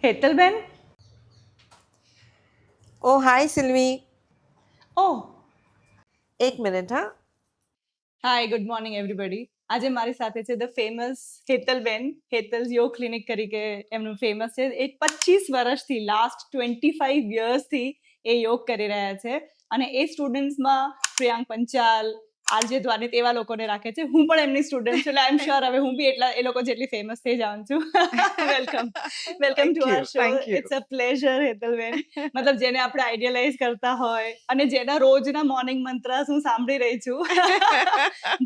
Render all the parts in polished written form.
હેતલબેન. ઓ હાય સિલ્વી, ઓહ એક મિનિટ હા. હાય, good morning everybody. આજે મારી સાથે છે ધ ફેમસ હેતલબેન. હેતલ્સ યોગ ક્લિનિક તરીકે એમનું ફેમસ છે. એ 25 વર્ષથી લાસ્ટ 25 યર્સથી એ યોગ કરી રહ્યા છે અને એ સ્ટુડન્ટ્સમાં પ્રિયાંક પંચાલ, આરજે દ્વારનિત એવા લોકોને રાખે છે. હું પણ એમની સ્ટુડન્ટ છું, એટલે આઈ એમ શ્યોર હવે હું બી એટલા એ લોકો જેટલી ફેમસ થઈ જાઉં છું. Welcome to our show. It's a pleasure Hetalben. મતલબ જેને આપણે આઈડિયલાઇઝ કરતા હોય અને જેના રોજના મોર્નિંગ મંત્રાસ હું સાંભળી રહી છું.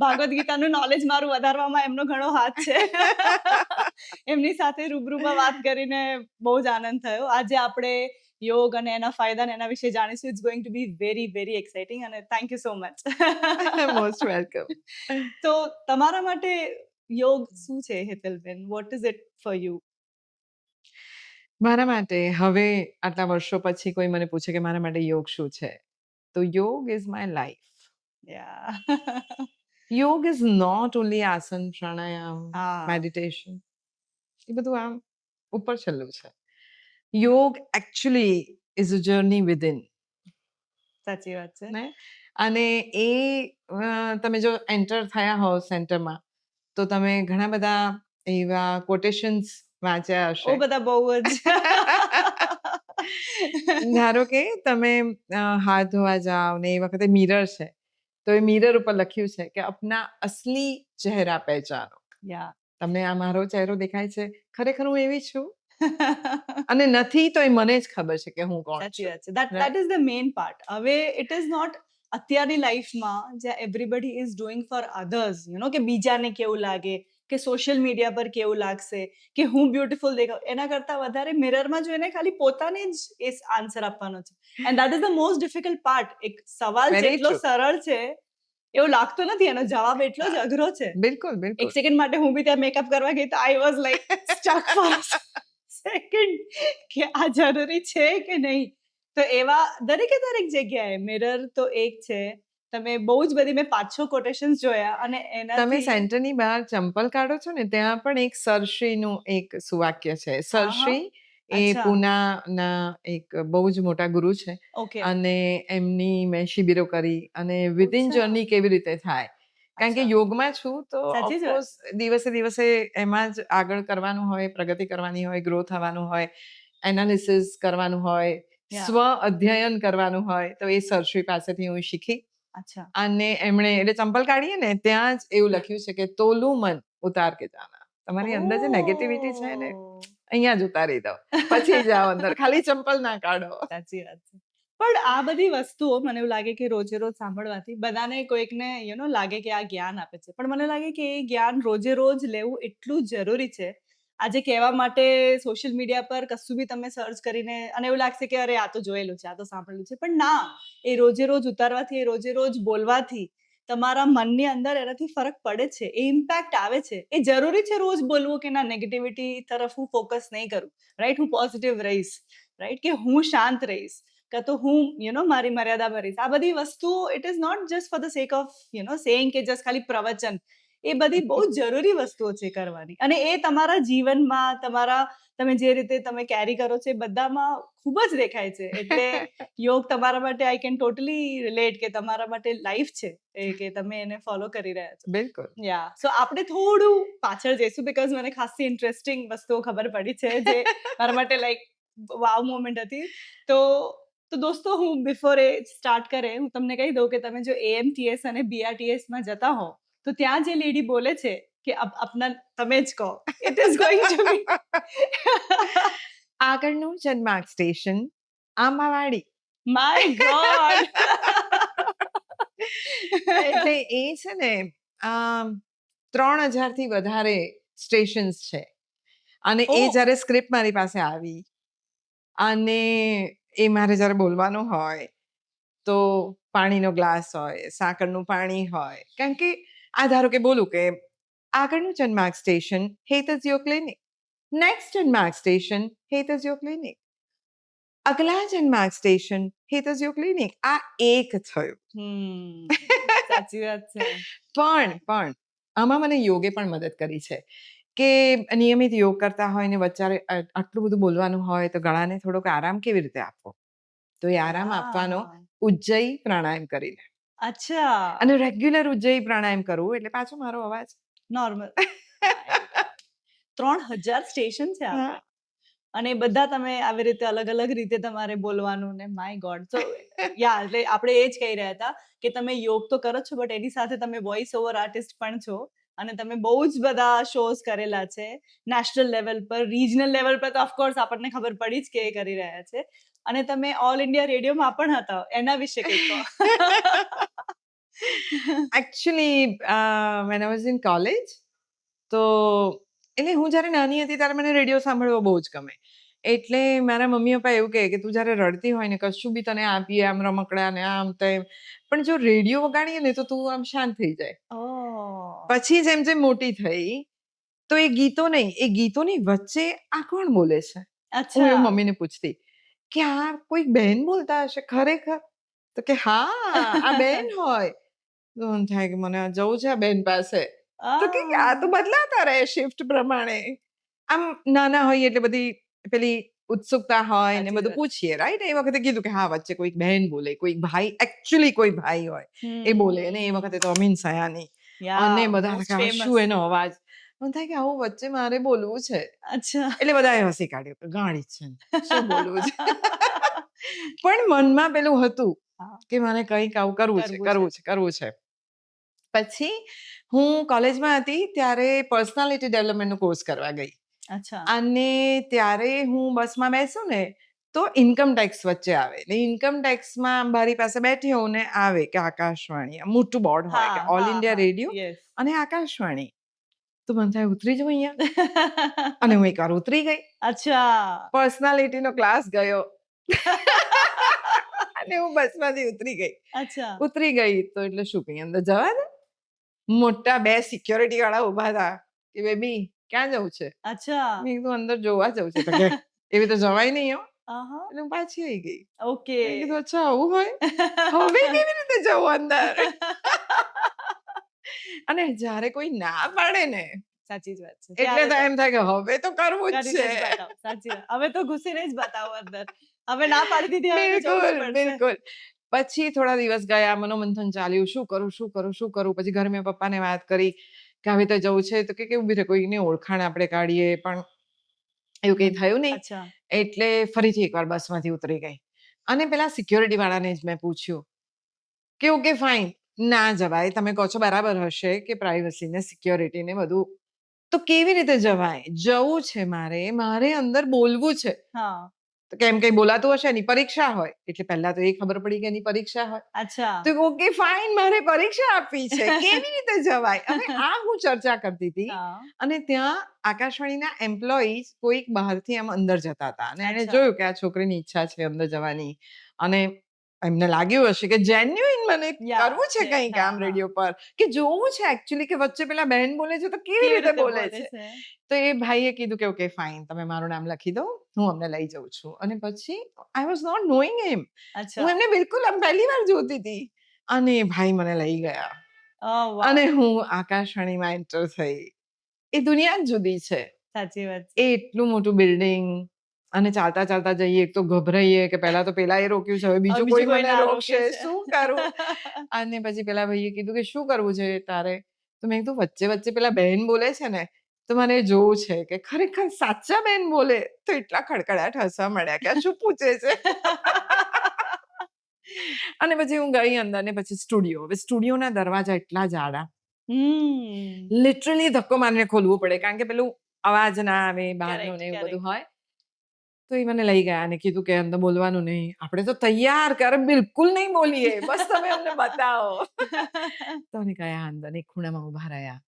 ભાગવત ગીતાનું નોલેજ મારું વધારવામાં એમનો ઘણો હાથ છે. એમની સાથે રૂબરૂમાં વાત કરીને બહુ જ આનંદ થયો. આજે આપણે યોગ અને એના ફાયદા અને એના વિશે જાણીશું. It's going to be very very exciting અને thank you so much. Most welcome. તો તમારા માટે યોગ શું છે Hetalben? What is it for you? મારા માટે હવે આટલા વર્ષો પછી કોઈ મને પૂછે કે મારા માટે યોગ શું છે, તો યોગ ઇઝ માય લાઈફ. યા. યોગ ઇઝ નોટ ઓનલી આસન, પ્રાણાયામ, હા. મેડિટેશન, એ બધું આમ ઉપર છેલ્લું છે. યોગ actually is a journey within. સાચી વાત છે. ને અને એ તમે જો એન્ટર થયા હો સેન્ટરમાં, તો તમે ઘણા બધા એવા કોટેશન્સ વાંચ્યા ઓ હશે. બધા બહુ જ. ધારો કે તમે હાથ ધોવા જાઓ ને એ વખતે મિરર છે, તો એ મિરર ઉપર લખ્યું છે કે અપના અસલી ચહેરા પહેચાનો. યા. તમને આ મારો ચહેરો દેખાય છે, ખરેખર હું એવી છું અને નથી તો એ મને જ ખબર છે કે હું કોણ સાચી છું. વાત છે. That is the main part. હવે ઇટ ઇઝ નોટ અત્યારની લાઈફમાં જ્યાં everybody is doing for others, you know, કે બીજાને કેવું લાગે, કે સોશિયલ મીડિયા પર કેવું લાગશે, કે હું બ્યુટીફુલ દેખાવ, એના કરતા વધારે મિરરમાં જોઈને ખાલી પોતાને જ એ આન્સર આપવાનો છે. And that is the most difficult part. એક સવાલ Very જેટલો true. સરળ છે એવું લાગતું નથી, એનો જવાબ એટલો જ અઘરો છે. બિલકુલ બિલકુલ. એક સેકન્ડ માટે હું બી ત્યાં મેકઅપ કરવા ગઈ તો I was like stuck for second કે આ જરૂરી છે કે નહીં. તો એવા દરેકે દરેક જગ્યાએ મિરર તો એક છે. તમે બહુ જ બધી મેં 5-6 કોટેશન્સ જોયા અને તમે એનાથી સેન્ટરની બહાર ચંપલ કાઢો છો ને, ત્યાં પણ એક સરશ્રીનું એક સુવાક્ય છે. સરશ્રી એ અચ્છા. પૂનાના એક બહુ જ મોટા ગુરુ છે ઓકે. અને એમની મેં શિબિરો કરી અને વિધિન અચ્છા. જર્ની કેવી રીતે થાય, કારણ કે અચ્છા. યોગમાં છું તો સાચી જ વાત. ઓફકોર્સ દિવસે દિવસે એમાં જ આગળ કરવાનું હોય, પ્રગતિ કરવાની હોય, ગ્રો થવાનું હોય, એનાલિસિસ કરવાનું હોય, Yeah. સ્વ અધ્યયન કરવાનું હોય, તો એ સરશ્રી પાસેથી હું શીખી. અચ્છા. અને એમણે એટલે ચંપલ કાઢીએ ને ત્યાં જ એવું લખ્યું છે કે તોલું મન ઉતાર કે જાના. તમારી અંદર જે નેગેટિવિટી છે ને, અહીંયા જ ઉતારી દો, પછી જાઓ અંદર, ખાલી ચંપલ ના કાઢો. સાચી વાત છે. પણ આ બધી વસ્તુઓ મને એવું લાગે કે રોજે રોજ સાંભળવાથી બધાને કોઈકને લાગે કે આ જ્ઞાન આપે છે, પણ મને લાગે કે એ જ્ઞાન રોજે રોજ લેવું એટલું જરૂરી છે. આજે કહેવા માટે સોશિયલ મીડિયા પર કશું બી તમે સર્ચ કરીને અને એવું લાગશે કે અરે આ તો જોયેલું છે, આ તો સાંભળેલું છે, પણ ના, એ રોજે રોજ ઉતારવાથી, એ રોજે રોજ બોલવાથી તમારા મનની અંદર એનાથી ફરક પડે છે, એ ઇમ્પેક્ટ આવે છે. એ જરૂરી છે રોજ બોલવું કે ના, નેગેટિવિટી તરફ હું ફોકસ નહીં કરું, રાઈટ, હું પોઝિટિવ રહીશ, રાઈટ, કે હું શાંત રહીશ, કાં તો હું મારી મર્યાદામાં રહીશ. આ બધી વસ્તુઓ it is not just for the sake of saying કે જસ્ટ ખાલી પ્રવચન. એ બધી બહુ જરૂરી વસ્તુઓ છે કરવાની, અને એ તમારા જીવનમાં તમે જે રીતે તમે કેરી કરો છો એ બધામાં ખૂબ જ દેખાય છે. એટલે યોગ તમારા માટે આઈ કેન ટોટલી રિલેટ કે તમારા માટે લાઈફ છે એ, કે તમે એને ફોલો કરી રહ્યા છો. બિલકુલ. યા. સો આપણે થોડું પાછળ જઈશું બિકોઝ મને ખાસી ઇન્ટરેસ્ટિંગ વસ્તુઓ ખબર પડી છે જે મારા માટે લાઈક વાવ મોમેન્ટ હતી. તો દોસ્તો, હું બિફોર એ સ્ટાર્ટ કરે હું તમને કહી દઉં કે તમે જો AMTS અને BRTS માં જતા હો તો ત્યાં જે લેડી બોલે છે કે આપના તમે જ કહો, ઇટ ઇઝ ગોઈંગ ટુ બી આગળનું જન્માર્ગ સ્ટેશન આંબાવાડી. My God. એટલે એ છે ને 3000 થી વધારે સ્ટેશન્સ છે. અને એ જ્યારે સ્ક્રિપ્ટ મારી પાસે આવી અને એ મારે જ્યારે બોલવાનું હોય તો પાણીનો ગ્લાસ હોય, સાકરનું પાણી હોય, કારણ કે આ ધારો કે બોલું કે આગળનું જન્માર્ગ સ્ટેશન હેતજ યોગ ક્લિનિક, નેક્સ્ટ જન્માર્ગ સ્ટેશન હેતજ યોગ ક્લિનિક, અગલા જન્માર્ગ સ્ટેશન હેતજ યોગ ક્લિનિક. આ એક થયું. સાચી વાત છે. પણ આમાં મને યોગે પણ મદદ કરી છે કે નિયમિત યોગ કરતા હોય ને વચ્ચે આટલું બધું બોલવાનું હોય તો ગળાને થોડોક આરામ કેવી રીતે આપવો? તો એ આરામ આપવાનો વાહ! ઉજ્જયી પ્રાણાયામ કરી લે. અચ્છા. અને રેગ્યુલર ઉજ્જયી પ્રાણાયામ કરવું એટલે પાછો મારો અવાજ. નોર્મલ. My God! 3000 સ્ટેશન છે હા. આપણે. અને એ બધા તમે આવી રીતે અલગ-અલગ રીતે તમારે બોલવાનું ને માય ગોડ! સો એટલે આપણે એ જ કહી રહ્યા હતા કે તમે યોગ તો કરો છો બટ એની સાથે તમે વોઇસ ઓવર આર્ટિસ્ટ પણ છો અને તમે બહુ જ બધા શોઝ કરેલા છે. નેશનલ લેવલ પર, રિજનલ લેવલ પર તો ઓફકોર્સ આપણને ખબર પડી જ કે એ કરી રહ્યા છે. અને તમે ઓલ ઇન્ડિયા રેડિયોમાં પણ હતા. એના વિશે કંઈક કહો. Actually when I was in college તો એટલે હું જ્યારે નાની હતી ત્યારે મને રેડિયો સાંભળવો બહુ જ ગમે. એટલે મારા મમ્મી પપ્પા એવું કહે કે તું જ્યારે રડતી હોય ને કશું બી તને આપીએ આમ રમકડા ને આમ તેમ પણ જો રેડિયો વગાડીએ ને તો તું આમ શાંત થઈ જાય. ઓહ! પછી જેમ જેમ મોટી થઈ તો એ ગીતો નહીં, એ ગીતોની વચ્ચે આ કોણ બોલે છે? હું એવું અચ્છા. મમ્મીને પૂછતી કે આ કોઈ બેન બોલતા હશે ખરેખર? તો કે હા, આ બેન હોય. તો મને થાય કે મને જવું છે આ બેન પાસે. તો કે આ તો આહ! બદલાતા રહે શિફ્ટ પ્રમાણે. આમ નાના હોઈએ એટલે બધી પેલી ઉત્સુકતા હોય ને સાચી બધું વાત. પૂછીએ રાઈટ? એ વખતે કીધું કે હા, વચ્ચે કોઈક બહેન બોલે, કોઈક ભાઈ એકચ્યુઅલી કોઈ ભાઈ હોય એ બોલે અને એ વખતે તો અમીન સયાની અને યા બધા મોસ્ટ કે આ ફેમસ. શું એનો અવાજ. મને થાય કે આવું વચ્ચે મારે બોલવું છે. અચ્છા. એટલે બધાએ હસી કાઢ્યું કે ગાંડી છે ને, શું બોલવું છે. પણ મનમાં પેલું હતું હા, કે મને કંઈક આવું કરવું છે, કરવું છે. કરવું છે, કરવું છે. પછી હું કોલેજમાં હતી ત્યારે પર્સનાલિટી ડેવલપમેન્ટનો કોર્સ કરવા ગઈ અચ્છા. અને ત્યારે હું બસમાં બેસું ને તો ઇન્કમ ટેક્સ વચ્ચે આવે ને ઇન્કમ ટેક્સમાં બારી પાસે બેઠી હોઉં ને આવે કે આકાશવાણી આમ મોટું બોર્ડ હોય કે હા, ઓલ હા, ઇન્ડિયા હા. Radio yes. અને આકાશવાણી. તો મને થાય ઉતરી જવું અહીંયા અને હું એકવાર ઉતરી ગઈ. અચ્છા. પર્સનાલિટીનો ક્લાસ ગયો અને હું બસમાંથી ઉતરી ગઈ. અચ્છા. ઉતરી ગઈ તો એટલે શું કહી અંદર જવા દે? મોટા 2 સિક્યોરિટી વાળા ઊભા હતા કે બેબી ક્યાં જવું છે? અચ્છા. મેં કીધું અંદર જોવા જવું છે. તો કે એવી તો જવાય નહીં હો. આહા. એટલે હું પાછી આવી ગઈ. ઓકે. મેં કીધું અચ્છા આવું હોય? હવે કેવી રીતે જવું અંદર? અને જ્યારે કોઈ ના પાડે ને સાચી જ વાત છે. એટલે ત્યારે તો તો એમ થાય કે હવે તો કરવું જ કરીને છે. જ બતાવો. સાચી વાત. હવે તો ઘુસીને જ બતાવો અંદર. હવે ના પાડી દીધી હવે તો જવું જ બિલકુલ, પડશે. બિલકુલ. પછી થોડા દિવસ ગયા, મનોમંથન ચાલ્યું. શું કરું, શું કરું, શું કરું? પછી ઘરે મેં પપ્પાને વાત કરી કે આવી રીતે જવું છે. તો કે ઊભી રહે કોઈની ઓળખાણ આપણે કાઢીએ પણ એવું કંઈ થયું નહીં. અચ્છા. એટલે ફરીથી એકવાર બસમાંથી ઉતરી ગઈ અને પેલા સિક્યોરિટી વાળાને જ મેં પૂછ્યું કે ઓકે ફાઈન, ના જવાય. તમે કહો છો બરાબર હશે કે પ્રાઇવસી ને સિક્યોરિટી ને બધું. તો કેવી રીતે જવાય? જવું છે મારે, મારે અંદર બોલવું છે. હા. તો કેમ કંઈ બોલાતું હશે એની પરીક્ષા હોય. એટલે પહેલા તો એ ખબર પડી કે એની પરીક્ષા હોય. અચ્છા. તો ઓકે ફાઈન મારે પરીક્ષા આપવી છે. કેવી રીતે જવાય? હવે આ હું ચર્ચા કરતી હતી હા. અને ત્યાં આકાશવાણીના એમ્પ્લોઈઝ કોઈક બહારથી આમ અંદર જતા હતા અને એણે અચ્છા. જોયું કે આ છોકરીની ઈચ્છા છે અંદર જવાની અને એમને લાગ્યું હશે કે જેન્યુઇન મને યા કરવું છે છે. કંઈક હા, આમ હા. રેડિયો પર કે જોવું છે એકચ્યુઅલી કે વચ્ચે પેલા બહેન બોલે છે તો કેવી રીતે બોલે છે. તો એ ભાઈએ કીધું કે ઓકે ફાઈન તમે મારું નામ લખી દો હું અમને લઈ જઉં છું અને પછી આઈ વોઝ નોટ નોઈંગ હિમ. અચ્છા. હું એમને બિલકુલ આમ પહેલી વાર જોતી હતી અને એ ભાઈ મને લઈ ગયા ઓહ વાવ! અને હું આકાશવાણીમાં એન્ટર થઈ. એ દુનિયા જ જુદી છે. સાચી વાત એ છે. એટલું મોટું બિલ્ડિંગ અને ચાલતા ચાલતા જઈએ એક તો ગભરાઈએ કે પહેલા તો પેલા એ રોક્યું છે હવે હવે બીજું બીજું કોઈ કોઈ મને ના રોકે રોકશે છે. શું કરું અને પછી પેલા ભાઈએ કીધું કે શું કરવું છે તારે તો મેં કીધું વચ્ચે વચ્ચે પેલા બહેન બોલે છે ને તો મારે જોવું છે કે ખરેખર સાચા બેન બોલે તો એટલા ખડખડાટ હસવા મળ્યા કે આ શું પૂછે છે અને પછી હું ગઈ અંદર ને પછી સ્ટુડિયો હવે સ્ટુડિયોના દરવાજા એટલા જાડા હમ્મ. લિટરલી ધક્કો મારીને ખોલવું પડે કારણ કે પેલું અવાજ ના આવે બહારનો કરેક્ટ, ને એવું બધું કરેક્ટ. હોય તો એ મને લઈ ગયા અને કીધું કે અંદર બોલવાનું નહીં આપણે તો તૈયાર કર બિલકુલ નહીં બોલીએ બસ તમે અમને બતાવો તો અમે ગયા અંદર એક ખૂણામાં ઊભા રહ્યા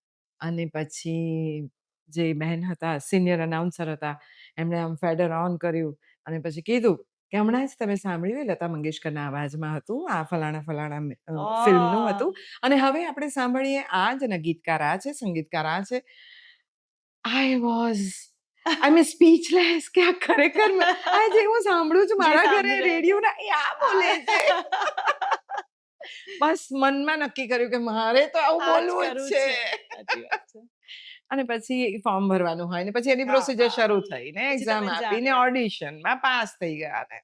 અને પછી જે બહેન હતા સિનિયર અનાઉન્સર હતા એમણે આમ ફેડર ઓન કર્યું અને પછી કીધું કે હમણાં જ તમે સાંભળ્યું એ લતા મંગેશકરના અવાજમાં હતું આ ફલાણા ફલાણા ફિલ્મનું ઓહ! હતું અને હવે આપણે સાંભળીએ આ જ અને ગીતકાર આ છે સંગીતકાર આ છે I was I M speechless કે આ ખરેખર આજે હું સાંભળું છું જે મારા ઘરે સાંભળી રહ્યા હતા. રેડિયોના એ આ બોલે છે બસ મનમાં નક્કી કર્યું કે મારે તો આવું આ જ બોલવું જ કરવું છે છે. સાચી વાત છે. અને પછી ફોર્મ ભરવાનું હોય ને પછી એની હા, પ્રોસિજર હા. શરૂ થઈ ને પછી એક્ઝામ તમે આપીને જાણ્યા. ઓડિશનમાં પાસ થઈ ગયા ને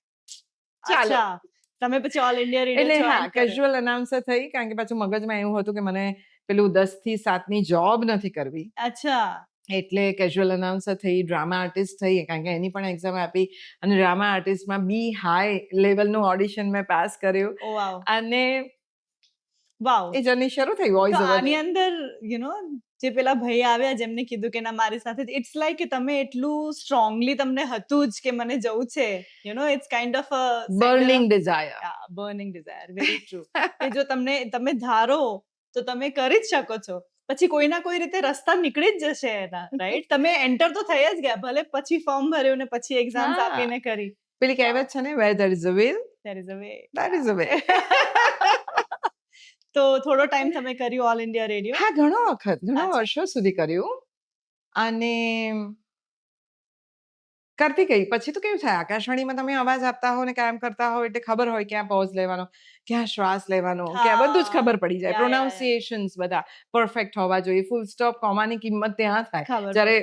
ચાલો. અચ્છા. તમે પછી ઓલ ઇન્ડિયા રેડિયો એટલે હા, જોઈન કર્યો. કેઝ્યુઅલ અનાઉન્સર થઈ કારણ કે પાછું મગજમાં એવું હતું કે મને પેલું 10 થી 7 ની જોબ નથી કરવી. અચ્છા. એટલે કેઝ્યુઅલ અનાઉન્સર થઈ, ડ્રામા આર્ટિસ્ટ થઈ કારણ કે એની પણ એક્ઝામ આપી અને ડ્રામા આર્ટિસ્ટમાં બી હાઈ લેવલનું ઓડિશન મેં પાસ કર્યું ઓહ વાવ! અને વાવ! એ જર્ની શરૂ થઈ તો વોઇસ આની ઓવરની. અંદર જે પેલા ભાઈ આવ્યા જેમને કીધું કે ના મારી સાથે ઇટ્સ લાઈક કે તમે એટલું સ્ટ્રોંગલી તમને હતું જ કે મને જવું છે. It's kind of a burning desire. Burning desire. Very true. કે જો તમે ધારો તો તમે કરી જ શકો છો. પછી કોઈ ના કોઈ રીતે રસ્તા નીકળી જ જશે એના, રાઈટ? તમે એન્ટર તો થઈ જ ગયા. ભલે પછી ફોર્મ ભર્યું ને પછી એક્ઝામ્સ હા. આપીને કરી. પેલી કહેવત છે ને where there is a will, There is a way. there is a way. તો થોડો ટાઈમ તમે કર્યું ઓલ ઇન્ડિયા રેડિયો? હા, ઘણો વખત, ઘણા અચ્છા. વર્ષો સુધી કર્યું અને કરતી ગઈ. પછી તો કેવું થાય આકાશવાણીમાં તમે અવાજ આપતા હો ને કામ કરતા હો એટલે ખબર હોય ક્યાં પોઝ લેવાનો, ક્યાં શ્વાસ લેવાનો, ક્યાં બધું જ હા. ખબર પડી જાય. યા. પ્રોનાઉન્સિએશન્સ બધા પરફેક્ટ હોવા જોઈએ. ફૂલ સ્ટોપ, કોમાની કિંમત ત્યાં થાય. ખબર જ્યારે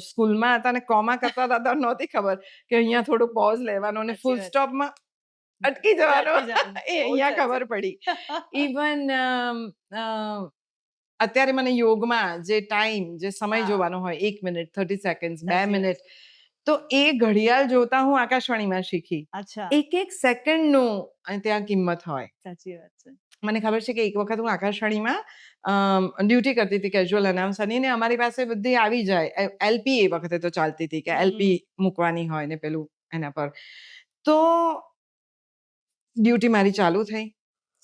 સ્કૂલમાં હતા ને કોમા કરતા હતા ત્યારે નહોતી ખબર કે અહીંયા થોડું પોઝ લેવાનો અને સાચી ફૂલ વાત. સ્ટોપમાં અટકી જવાનો. અટકી જવાનું. એ બહુ જ અહીંયા સાચું. ખબર પડી. ઇવન અત્યારે મને યોગમાં જે ટાઈમ, જે સમય હા. જોવાનો હોય 1 મિનિટ, 30 સેકન્ડ્સ, 2 સાચી વાત. મિનિટ, તો એ ઘડિયાળ જોતા હું આકાશવાણીમાં શીખી. અચ્છા. એક સેકન્ડનું ત્યાં કિંમત હોય. સાચી વાત છે. મને ખબર છે કે એક વખત હું આકાશવાણીમાં ડ્યુટી કરતી હતી કેઝ્યુઅલ અનાઉન્સરની ને અમારી પાસે બધી આવી જાય. એલપી એ વખતે તો ચાલતી હતી કે એલપી મૂકવાની હોય ને પેલું એના પર. તો ડ્યુટી મારી ચાલુ થઈ.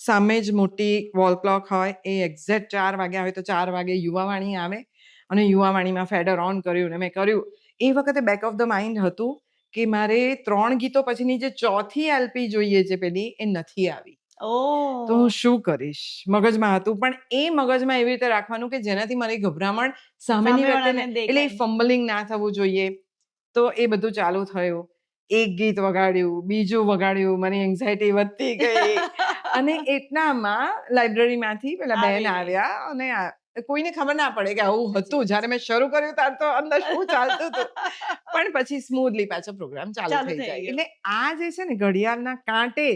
સામે જ મોટી વોલ ક્લોક હોય. એ એક્ઝેક્ટ 4 વાગ્યા હોય તો 4 વાગે યુવાવાણી આવે અને યુવાવાણીમાં ફેડર ઓન કર્યું ને મેં કર્યું. એ વખતે બેક ઓફ ધ માઇન્ડ હતું કે મારે 3 ગીતો પછીની જે ચોથી એલપી જોઈએ છે પેલી એ નથી આવી. તો હું ઓહ! શું કરીશ? મગજમાં હતું. પણ એ મગજમાં એવી રીતે રાખવાનું કે જેનાથી મારી ગભરામણ સામેની વ્યક્તિને સામેવાળાને એટલે દેખાય. ફમ્બલિંગ ના થવું જોઈએ. તો એ બધું ચાલુ થયું. એક ગીત વગાડ્યું, બીજું વગાડ્યું, મારી એન્ઝાયટી વધતી ગઈ અને એટલામાં લાઇબ્રેરીમાંથી પેલા બેન આવી ગઈ. આવ્યા અને કોઈને ખબર ના પડે કે આવું સાચી હતું. વાત. જ્યારે મેં શરૂ કર્યું ત્યારે તો અંદર શું ચાલતું હતું. પણ પછી સ્મૂધલી પાછો પ્રોગ્રામ ચાલુ ચાલુ થઈ થઈ જાય. ગયો. એટલે આ જે છે ને ઘડિયાળના કાંટે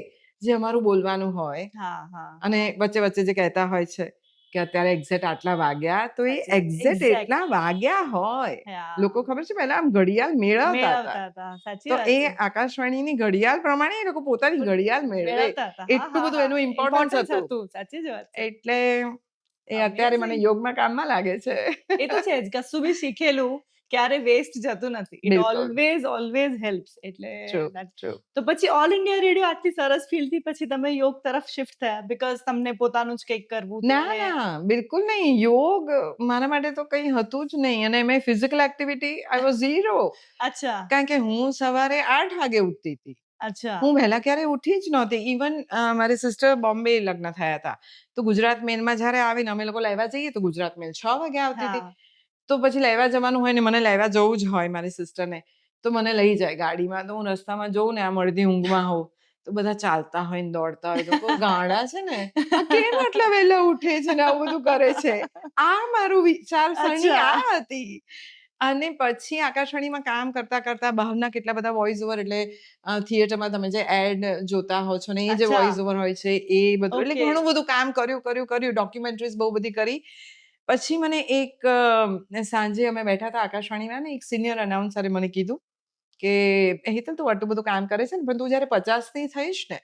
જે અમારું બોલવાનું હોય હા, હા. અને વચ્ચે-વચ્ચે જે કહેતા હોય છે કે અત્યારે એક્ઝેક્ટ આટલા વાગ્યા, તો એ સાચી વાત. Exact exact. એટલા વાગ્યા હોય. હા. લોકો ખબર છે પહેલા આમ ઘડિયાળ મેળવતા હતા. મેળવતા હતા. સાચી તો વાત એ છે. આકાશવાણીની ઘડિયાળ પ્રમાણે એ લોકો પોતાની ઘડિયાળ મેળવે. મેળવતા હતા. હા, એટલું હા, બધું હા. એનું ઇમ્પોર્ટન્સ ઇમ્પોર્ટન્સ હતું. હતું. સાચી જ વાત છે. એટલે એ અત્યારે મને અમેઝિંગ. યોગમાં કામમાં લાગે છે. એ તો છે જ. કશું બી શીખેલું ક્યારે વેસ્ટ જતું નથી. ઇટ બિલકુલ. Always helps. એટલે ટ્રુ, that- ટ્રુ. તો પછી ઓલ ઇન્ડિયા રેડિયો આટલી સરસ ફીલથી પછી તમે યોગ તરફ શિફ્ટ થયા બિકોઝ તમને પોતાનું જ કંઈક કરવું હતું ના, અને ના, બિલકુલ નહીં. યોગ મારા માટે તો કંઈ હતું જ નહીં અને એમાંય physical activity I was zero. અચ્છા, કારણ કે હું સવારે 8 વાગે ઉઠતી હતી. અચ્છા. હું વહેલા ક્યારેય ઉઠી જ નહોતી. ઇવન મારી સિસ્ટર બોમ્બે લગ્ન થયા હતા. તો ગુજરાત મેલમાં જ્યારે આવીને અમે લોકો લેવા જઈએ તો ગુજરાત મેલ 6 વાગે આવતી હતી. હા. તો પછી લેવા જવાનું હોય ને મને લેવા જવું જ હોય મારી સિસ્ટરને. તો મને લઈ જાય ગાડીમાં. તો હું રસ્તામાં જોઉં ને આમ અડધી ઊંઘમાં હોઉં. તો બધા ચાલતા હોય ને દોડતા હોય. તો હું કહું ગાંડા છે ને. આ કેમ આટલા વહેલા ઉઠે છે ને આવું બધું કરે છે? આ મારું વિચારસરણી અચ્છા. આ હતી. અને પછી આકાશવાણીમાં કામ કરતા બહારના કેટલા બધા વોઇસ ઓવર એટલે થિયેટરમાં તમે જે એડ જોતા હો છો ને એ જે અચ્છા. વોઇસ ઓવર હોય છે એ બધું એટલે ઓકે. ઘણું બધું કામ કર્યું. ડોક્યુમેન્ટરીઝ બહુ બધી કરી. પછી મને એક સાંજે અમે બેઠા હતા આકાશવાણીમાં ને એક સિનિયર અનાઉન્સરે મને કીધું કે હેતલ તું આટલું બધું કામ કરે છે ને પણ તું જ્યારે 50ની થઈશ ને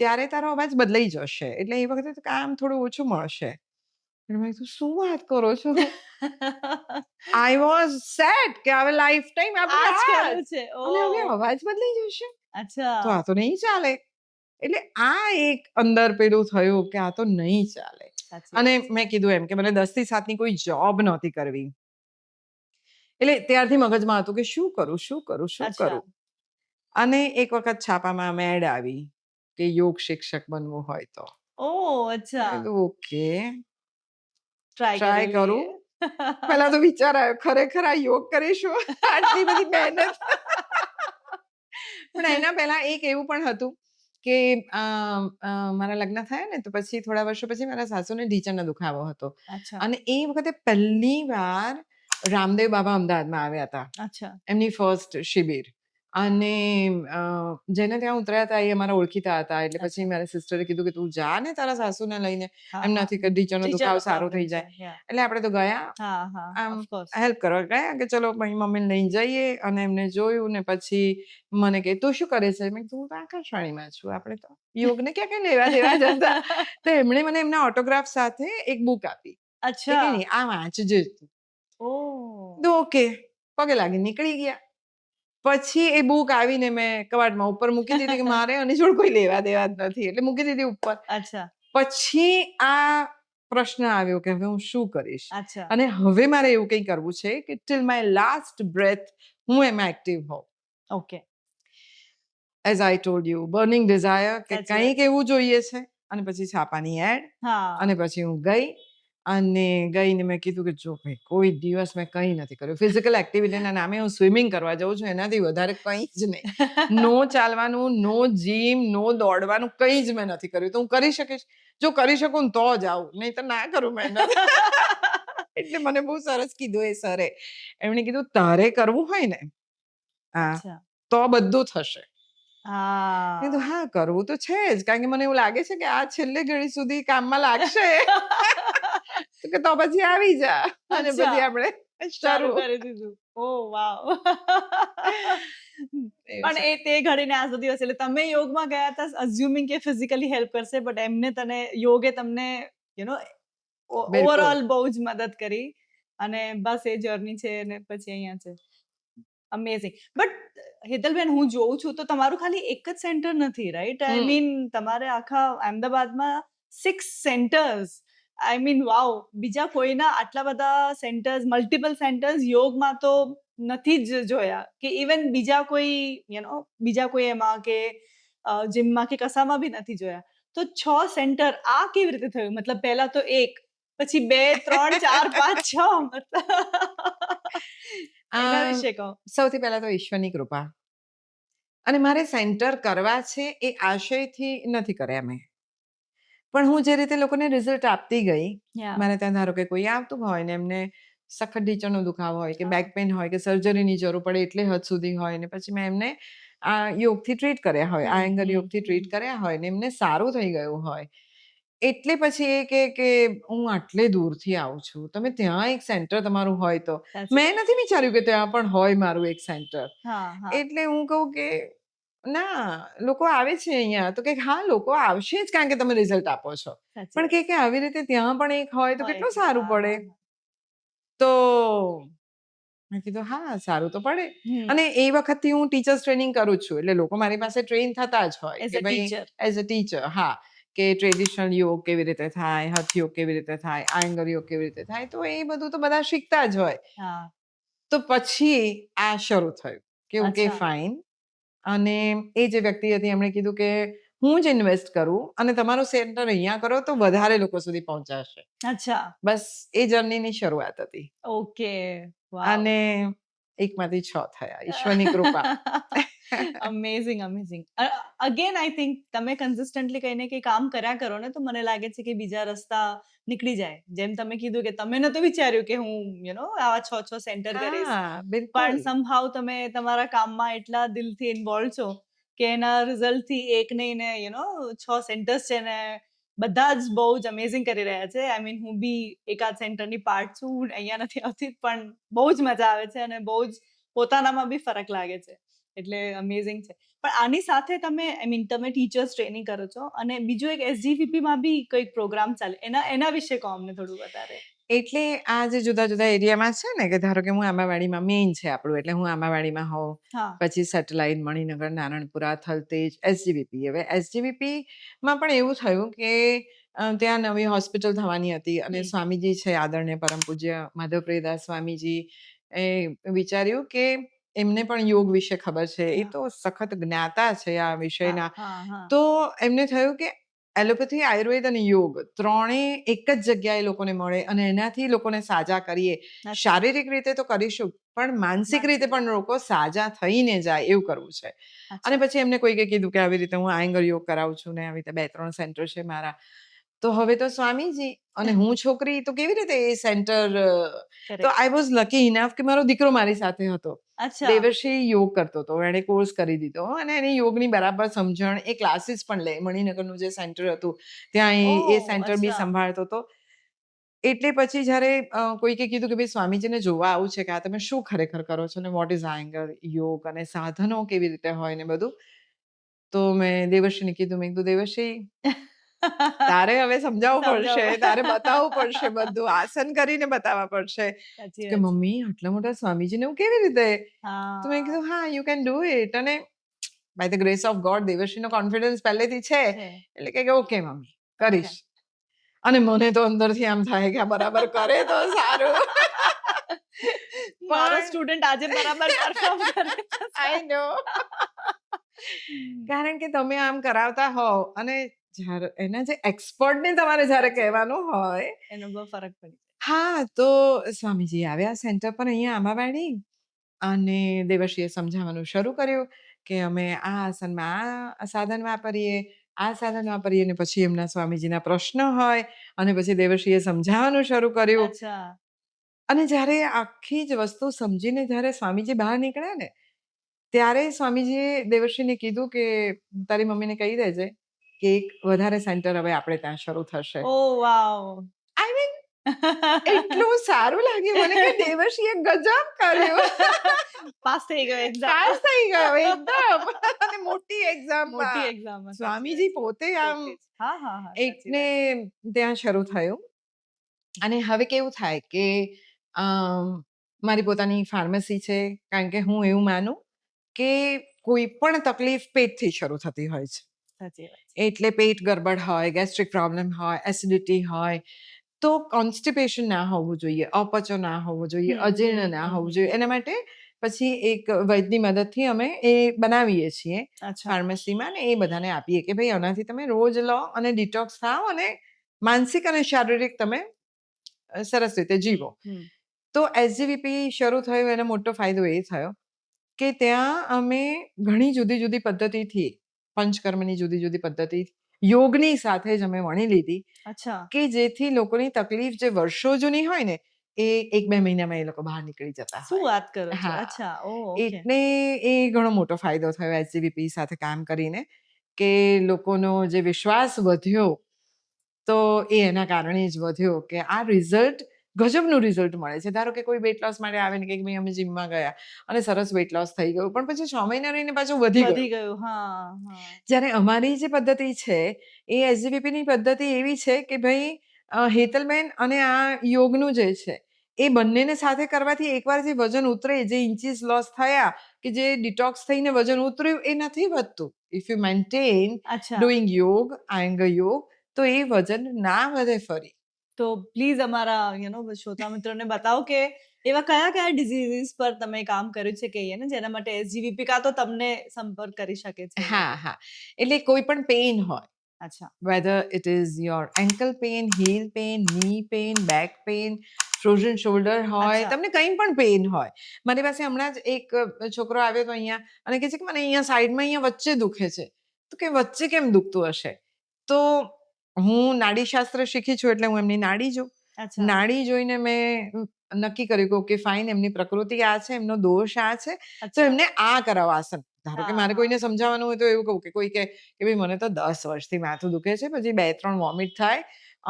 ત્યારે તારો અવાજ બદલાઈ જશે. એટલે એ વખતે તો કામ થોડું ઓછું મળશે. એટલે મેં કીધું શું વાત કરો છો? આઈ વોઝ સેડ કે હવે લાઈફ ટાઈમ આપણે આ જ આ કરવું જ છે. અને હવે ઓહ! અવાજ બદલાઈ જશે? તો અચ્છા. આ તો નહીં ચાલે. એટલે આ એક અંદર પેલું થયું કે આ તો નહીં ચાલે. સાચી અને વાત છે. મેં કીધું એમ કે મને 10 થી 7 ની કોઈ જોબ નહોતી કરવી. એટલે ત્યારથી મગજમાં હતું કે શું અચ્છા. કરું? અને એક વખત છાપામાં એડ આવી કે યોગ શિક્ષક બનવું હોય તો. ઓહ! મેં અચ્છા. કીધું ઓકે, ટ્રાય ટ્રાય કરી કરું. લઈએ. પહેલા તો વિચાર આવ્યો ખરેખર આ યોગ કરીશું? આટલી બધી મહેનત. પણ એના પહેલા એક એવું પણ હતું કે મારા લગ્ન થયા ને તો પછી થોડા વર્ષો પછી મારા સાસુને ઢીંચણનો દુખાવો હતો. અચ્છા. અને એ વખતે પહેલી વાર રામદેવ બાબા અમદાવાદમાં આવ્યા હતા. અચ્છા. એમની ફર્સ્ટ શિબિર. અને જેને ત્યાં ઉતર્યા હતા એ અમારા ઓળખીતા હતા. એટલે પછી અચ્છા. મારી સિસ્ટરે કીધું કે તું જા ને તારા સાસુને લઈને, હા, એમનાથી કે ટીચરનો ટીચરનો દુખાવો સારો પ્રોબ્લેમ થઈ છે. જાય. યા. એટલે આપણે તો ગયા, હા, હા. આમ ઓફ કોર્સ. હેલ્પ કરવા ગયા કે ચલો મારી મમ્મીને લઈને જઈએ. અને એમને જોયું ને પછી મને કહે તું શું કરે છે? મેં કીધું હું તો આકાશવાણીમાં છું. આપણે તો યોગને ક્યાં કઈ લેવા દેવા જતા. તો એમણે મને એમના ઓટોગ્રાફ સાથે એક બુક આપી. એ અચ્છા. કે નહીં આ વાંચજે તું. ઓહ! તો ઓકે, પગે લાગીને નીકળી ગયા. પછી એ બુક આવીને મેં કબાટમાં ઉપર મૂકી દીધી કે મારે આની જોડે કોઈ લેવા દેવા જ નથી. એટલે મૂકી દીધી ઉપર. અચ્છા, પછી આ પ્રશ્ન આવ્યો કે હવે હું શું કરીશ? અચ્છા. અને હવે મારે એવું કંઈ કરવું છે કે ટિલ માય લાસ્ટ બ્રેથ હું એમાં એક્ટિવ હોઉં. Okay. As I told you, burning desire કે સાચી વાત. કંઈક એવું જોઈએ છે. અને પછી છાપાની એડ. હા. અને પછી હું ગઈ. અને ગઈને મેં કીધું કે જો ભાઈ કોઈ દિવસ મેં કંઈ નથી કર્યું. ફિઝિકલ એક્ટિવિટીના નામે હું સ્વિમિંગ કરવા જાઉં છું, એનાથી વધારે કંઈ જ નહીં. નો ચાલવાનું, નો જીમ, નો દોડવાનું કંઈ જ મેં નથી કર્યું. તો હું કરી શકીશ? જો કરી શકું ને તો જ આવું, નહીં તો ના કરું મહેનત. એટલે મને બહુ સરસ કીધું એ સરે. એમણે કીધું તારે કરવું હોય ને અચ્છા. તો બધું થશે. મેં કીધું હા. હા કરવું તો છે જ, કારણ કે મને એવું લાગે છે કે આ છેલ્લે ઘડી સુધી કામમાં લાગશે. તો કે તો પછી આવી જા અને અચ્છા. પછી આપણે ચાલુ શરૂ. કરી દીધું. ઓહ વાવ! એવું પણ છે. એ તે ઘડીને આ સુધી હશે. એટલે તમે યોગમાં ગયા હતા અઝ્યુમિંગ કે ફિઝિકલી હેલ્પ કરશે, બટ એમને તને યોગે તમને યુ નો બિલકુલ. ઓવરઓલ બહુ જ મદદ કરી. અને બસ એ જર્ની છે અને પછી અહીંયા છે. અમેઝિંગ. બટ હેતલબેન હું જોઉં છું તો તમારું ખાલી એક જ સેન્ટર નથી, રાઈટ? આઈ હમ. મીન તમારે આખા અમદાવાદમાં 6 સેન્ટર્સ. આઈ મીન વાવ! બીજા કોઈના આટલા બધા સેન્ટર્સ, મલ્ટિપલ સેન્ટર્સ યોગમાં તો નથી જ જોયા કે ઇવન બીજા કોઈ બીજા કોઈ એમાં કે જીમમાં કે કશામાં બી નથી જોયા. તો 6 સેન્ટર આ કેવી રીતે થયું? મતલબ પહેલા તો 1, પછી 2, 3, 4, 5, 6 મતલબ એના અમ, વિશે કહો. સૌથી પહેલા તો ઈશ્વરની કૃપા. અને મારે સેન્ટર કરવા છે એ આશયથી નથી કર્યા મેં. પણ હું જે રીતે લોકોને રિઝલ્ટ આપતી ગઈ, યા. મારે ત્યાં ધારો કે કોઈ આવતું હોય ને એમને સખત ઢીંચણનો દુખાવો હોય કે હા. બેક પેઇન હોય કે સર્જરીની જરૂર પડે એટલે હદ સુધી હોય ને પછી મેં એમને આ યોગથી ટ્રીટ કર્યા હોય, આ એંગલ યોગથી ટ્રીટ કર્યા હોય ને એમને સારું થઈ ગયું હોય. એટલે પછી એ કે હું આટલે દૂરથી આવું છું. તમે ત્યાં એક સેન્ટર તમારું હોય તો. સાચી મેં વાત. નથી વિચાર્યું કે ત્યાં પણ હોય મારું એક સેન્ટર. હા, હા. એટલે હું કહું કે ના, લોકો આવે છે અહીંયા તો કે હા લોકો આવશે જ કારણ કે તમે રિઝલ્ટ આપો છો. સાચી પણ વાત. કે આવી રીતે ત્યાં પણ એક હોય તો હોય કેટલું છે. સારું હા, પડે. હા, હા. તો મેં કીધું હા સારું તો પડે. હમ. અને એ વખતથી હું ટીચર્સ ટ્રેનિંગ કરું જ છું. એટલે લોકો મારી પાસે ટ્રેન થતા જ હોય એઝ કે અ ભાઈ ટીચર. એઝ અ ટીચર, હા, કે ટ્રેડિશનલ યોગ કેવી રીતે થાય, હઠ યોગ કેવી રીતે થાય, આયંગર યોગ કેવી રીતે થાય, તો એ બધું તો બધા શીખતા જ હોય. હા. તો પછી આ શરૂ થયું કે ઓકે અચ્છા. ફાઇન. અને એ જે વ્યક્તિ હતી એમણે કીધું કે હું જ ઇન્વેસ્ટ કરું અને તમારું સેન્ટર અહીંયા કરો તો વધારે લોકો સુધી પહોંચાશે. અચ્છા. બસ એ જર્નીની શરૂઆત હતી. ઓકે. વાવ! અને 1 માંથી 6 થયા. ઈશ્વરની કૃપા. Amazing, amazing. Again I think તમે કન્સિસ્ટન્ટલી કંઈ ને કંઈ કામ કર્યા કરો ને તો મને લાગે છે કે બીજા રસ્તા નીકળી જાય. જેમ તમે કીધું કે તમે નહોતું વિચાર્યું કે હું આવા 6 સેન્ટર કરીશ. હા, બિલકુલ. પણ સમહાઉ તમે તમારા કામમાં એટલા દિલથી ઇન્વોલ્વ છો કે એના રિઝલ્ટથી એક નહીં ને 6 સેન્ટર્સ છે ને બધા જ બહુ જ અમેઝિંગ કરી રહ્યા છે. આઈ મીન હું બી એકાદ સેન્ટરની પાર્ટ છું. હું અહીંયા નથી આવતી પણ બહુ જ મજા આવે છે અને બહુ જ પોતાનામાં બી ફરક લાગે છે. એટલે અમેઝિંગ છે. પણ આની સાથે તમે આઈ મીન તમે ટીચર્સ ટ્રેનિંગ કરો છો અને બીજું એક એસજીવીપીમાં બી કંઈક પ્રોગ્રામ ચાલે. એના વિશે કહો અમને થોડું વધારે. એટલે આ જે જુદા-જુદા એરિયામાં છે ને કે ધારો કે હું આંબાવાડીમાં મેઈન છે આપણું એટલે હું આંબાવાડીમાં હોઉં. હા. પછી સેટેલાઈટ, મણિનગર, નારણપુરા, થલતેજ, એસજીવીપી. હવે એસજીવીપીમાં પણ એવું થયું કે ત્યાં નવી હોસ્પિટલ થવાની હતી અને સ્વામીજી છે આદરણીય પરમ પૂજ્ય માધવપ્રિયદાસ સ્વામીજી એ વિચાર્યું કે એમને પણ યોગ વિશે ખબર છે. એ તો સખત જ્ઞાતા છે આ વિષયના. હા, હા. તો એમને થયું કે એલોપેથી, આયુર્વેદ અને યોગ ત્રણેય એક જ જગ્યાએ લોકોને મળે અને એનાથી લોકોને સાજા કરીએ. અચ્છા. શારીરિક રીતે તો કરીશું પણ માનસિક રીતે પણ લોકો સાજા થઈને જાય એવું કરવું છે. અને અચ્છા. પછી એમને કોઈકે કીધું કે આવી રીતે હું આયંગર યોગ કરાવું છું ને આવી રીતે 2-3 સેન્ટર છે મારા. તો હવે તો સ્વામીજી અને હું છોકરી તો કેવી રીતે એ સેન્ટર તો correct. I was lucky enough કે મારો દીકરો મારી સાથે હતો. અચ્છા. દેવર્ષિ યોગ કરતો હતો. એણે કોર્સ કરી દીધો અને એની યોગની બરાબર સમજણ, એ ક્લાસીસ પણ લે. મણિનગરનું જે સેન્ટર હતું ત્યાં એ ઓહ! સેન્ટર બી અચ્છા. સંભાળતો હતો. એટલે પછી જ્યારે કોઈકે કીધું કે ભાઈ સ્વામીજીને જોવા આવું છે કે આ તમે શું ખરેખર કરો છો ને વોટ ઇઝ આયંગર યોગ અને સાધનો કેવી રીતે હોય ને બધું. તો મેં દેવર્ષિને કીધું, મેં કીધું દેવર્ષિ તારે હવે સમજાવવું પડશે, સમજાવો. તારે બતાવવું પડશે બધું, આસન કરીને બતાવવા પડશે. સાચી કે વાત છે. મમ્મી આટલા મોટા સ્વામીજીને હું કેવી રીતે? તો મેં હા, કીધું હા યુ કેન ડુ ઇટ. અને by the grace of God દેવર્ષિનો કોન્ફિડન્સ પહેલેથી છે. છે. એટલે કે ઓકે મમ્મી ઓકે. કરીશ. અને મને તો અંદરથી આમ થાય કે આ બરાબર કરે તો સારું. મારો પણ સ્ટુડન્ટ આજે બરાબર પરફોર્મ કરે તો આઈ નો. કારણ કે તમે આમ કરાવતા હોવ અને જ્યારે એના જે એક્સપર્ટને તમારે જ્યારે કહેવાનું હોય, એનો બહુ ફરક પડી જાય. હા, તો સ્વામીજી આવ્યા સેન્ટર પર અહીંયા આંબાવાડી અને દેવર્ષિએ સમજાવવાનું શરૂ કર્યું કે અમે આ આસનમાં આ સાધન વાપરીએ, આ સાધન વાપરીએ અને પછી એમના સ્વામીજીના પ્રશ્ન હોય અને પછી દેવર્ષિએ સમજાવવાનું શરૂ કર્યું. અચ્છા. અને જ્યારે આખી જ વસ્તુ સમજીને જ્યારે સ્વામીજી બહાર નીકળ્યા ને, ત્યારે સ્વામીજીએ દેવર્ષિને કીધું કે તારી મમ્મીને કહી દેજે કે એક વધારે સેન્ટર હવે આપણે ત્યાં શરૂ થશે. ઓહ વાવ! આઈ મીન એટલું સારું લાગ્યું મને કે દેવર્ષિએ ગજબ કર્યું. પાસ થઈ ગયો એક્ઝામ. પાસ થઈ ગયો એકદમ. અને મોટી મોટી એક્ઝામમાં. એક્ઝામમાં. સ્વામીજી પોતે આમ પોતે જ. હા, હા, હા. સાચી એકને વાત છે. ત્યાં શરૂ થયું. અને હવે કેવું થાય કે અમ, મારી પોતાની ફાર્મસી છે. કારણ કે હું એવું માનું કે કોઈ પણ તકલીફ પેટથી શરૂ થતી હોય છે. સાચી વાત છે. એટલે પેટ ગડબડ હોય, ગેસ્ટ્રિક પ્રોબ્લેમ હોય, એસિડિટી હોય, તો કોન્સ્ટિપેશન ના હોવું જોઈએ, અપચો ના હોવો જોઈએ, હમ, અજીર્ણ હમ, ના હમ, હોવું હમ. જોઈએ. એના માટે પછી એક વૈદ્યની મદદથી અમે એ બનાવીએ છીએ અચ્છા. ફાર્મસીમાં ને એ બધાને આપીએ કે ભાઈ આનાથી તમે રોજ લો અને ડિટોક્સ થાઓ અને માનસિક અને શારીરિક તમે સરસ રીતે જીવો. હમ. તો એસજીવીપી શરૂ થયું એનો મોટો ફાયદો એ થયો કે ત્યાં અમે ઘણી જુદી જુદી પદ્ધતિથી પંચકર્મની જુદી જુદી પદ્ધતિ યોગની સાથે જ અમે વણી લીધી અચ્છા. કે જેથી લોકોની તકલીફ જે વર્ષો જૂની હોય ને એ 1-2 મહિનામાં એ લોકો બહાર નીકળી જતા શું હોય. વાત કરો છો? હા. અચ્છા. ઓહ! ઓકે. એટલે એ ઘણો મોટો ફાયદો થયો એસજીવીપી સાથે કામ કરીને કે લોકોનો જે વિશ્વાસ વધ્યો તો એ એના કારણે જ વધ્યો કે આ રિઝલ્ટ ગજબનું રિઝલ્ટ મળે છે. ધારો કે કોઈ વેઇટ લોસ માટે આવે ને કે ભાઈ અમે જીમમાં ગયા અને સરસ વેઇટ લોસ થઈ ગયું પણ પછી 6 મહિના રહીને પાછું વધી ગયું. વધી ગયું. હા, હા. જ્યારે અમારી જે પદ્ધતિ છે એ એસજીપીની પદ્ધતિ એવી છે કે ભાઈ હેતલબેન અને આ યોગનું જે છે એ બંનેને સાથે કરવાથી એકવાર જે વજન ઉતરે, જે ઇન્ચીસ લોસ થયા કે જે ડિટોક્સ થઈને વજન ઉતર્યું એ નથી વધતું. ઇફ યુ મેન્ટેન અચ્છા. ડુઈંગ યોગ, આયંગર યોગ, તો એ વજન ના વધે ફરી. તો પ્લીઝ અમારા શ્રોતા મિત્રોને બતાવો કે એવા કયા ડિઝીઝીસ પર તમે કામ કર્યું છે કે જેના માટે એસજીવીપી કાં તો તમને સંપર્ક કરી શકે છે એ હા, લોકો. હા. એટલે કોઈ પણ પેઇન હોય, અચ્છા. whether it is your ankle pain, heel pain, knee pain, back pain, frozen shoulder હોય, અચ્છા. તમને કંઈ પણ પેઇન હોય. મારી પાસે હમણાં જ એક છોકરો આવ્યો તો અહીંયા અને કહે છે કે મને અહીંયા સાઈડમાં અહીંયા વચ્ચે દુખે છે. તો કે વચ્ચે કેમ દુખતું હશે? તો હું નાડીશાસ્ત્ર શીખી છું એટલે હું એમની નાડી જોઉં. અચ્છા. નાડી જોઈને મેં નક્કી કર્યું કે ઓકે ફાઇન એમની પ્રકૃતિ આ છે, એમનો દોષ આ છે, તો અચ્છા. એમને આ કરાવો આસન. ધારો કે હા, મારે હા. કોઈને સમજાવવાનું હોય તો એવું કહું કે કોઈ કે ભાઈ મને તો 10 વર્ષથી માથું દુખે છે, પછી 2-3 વોમિટ થાય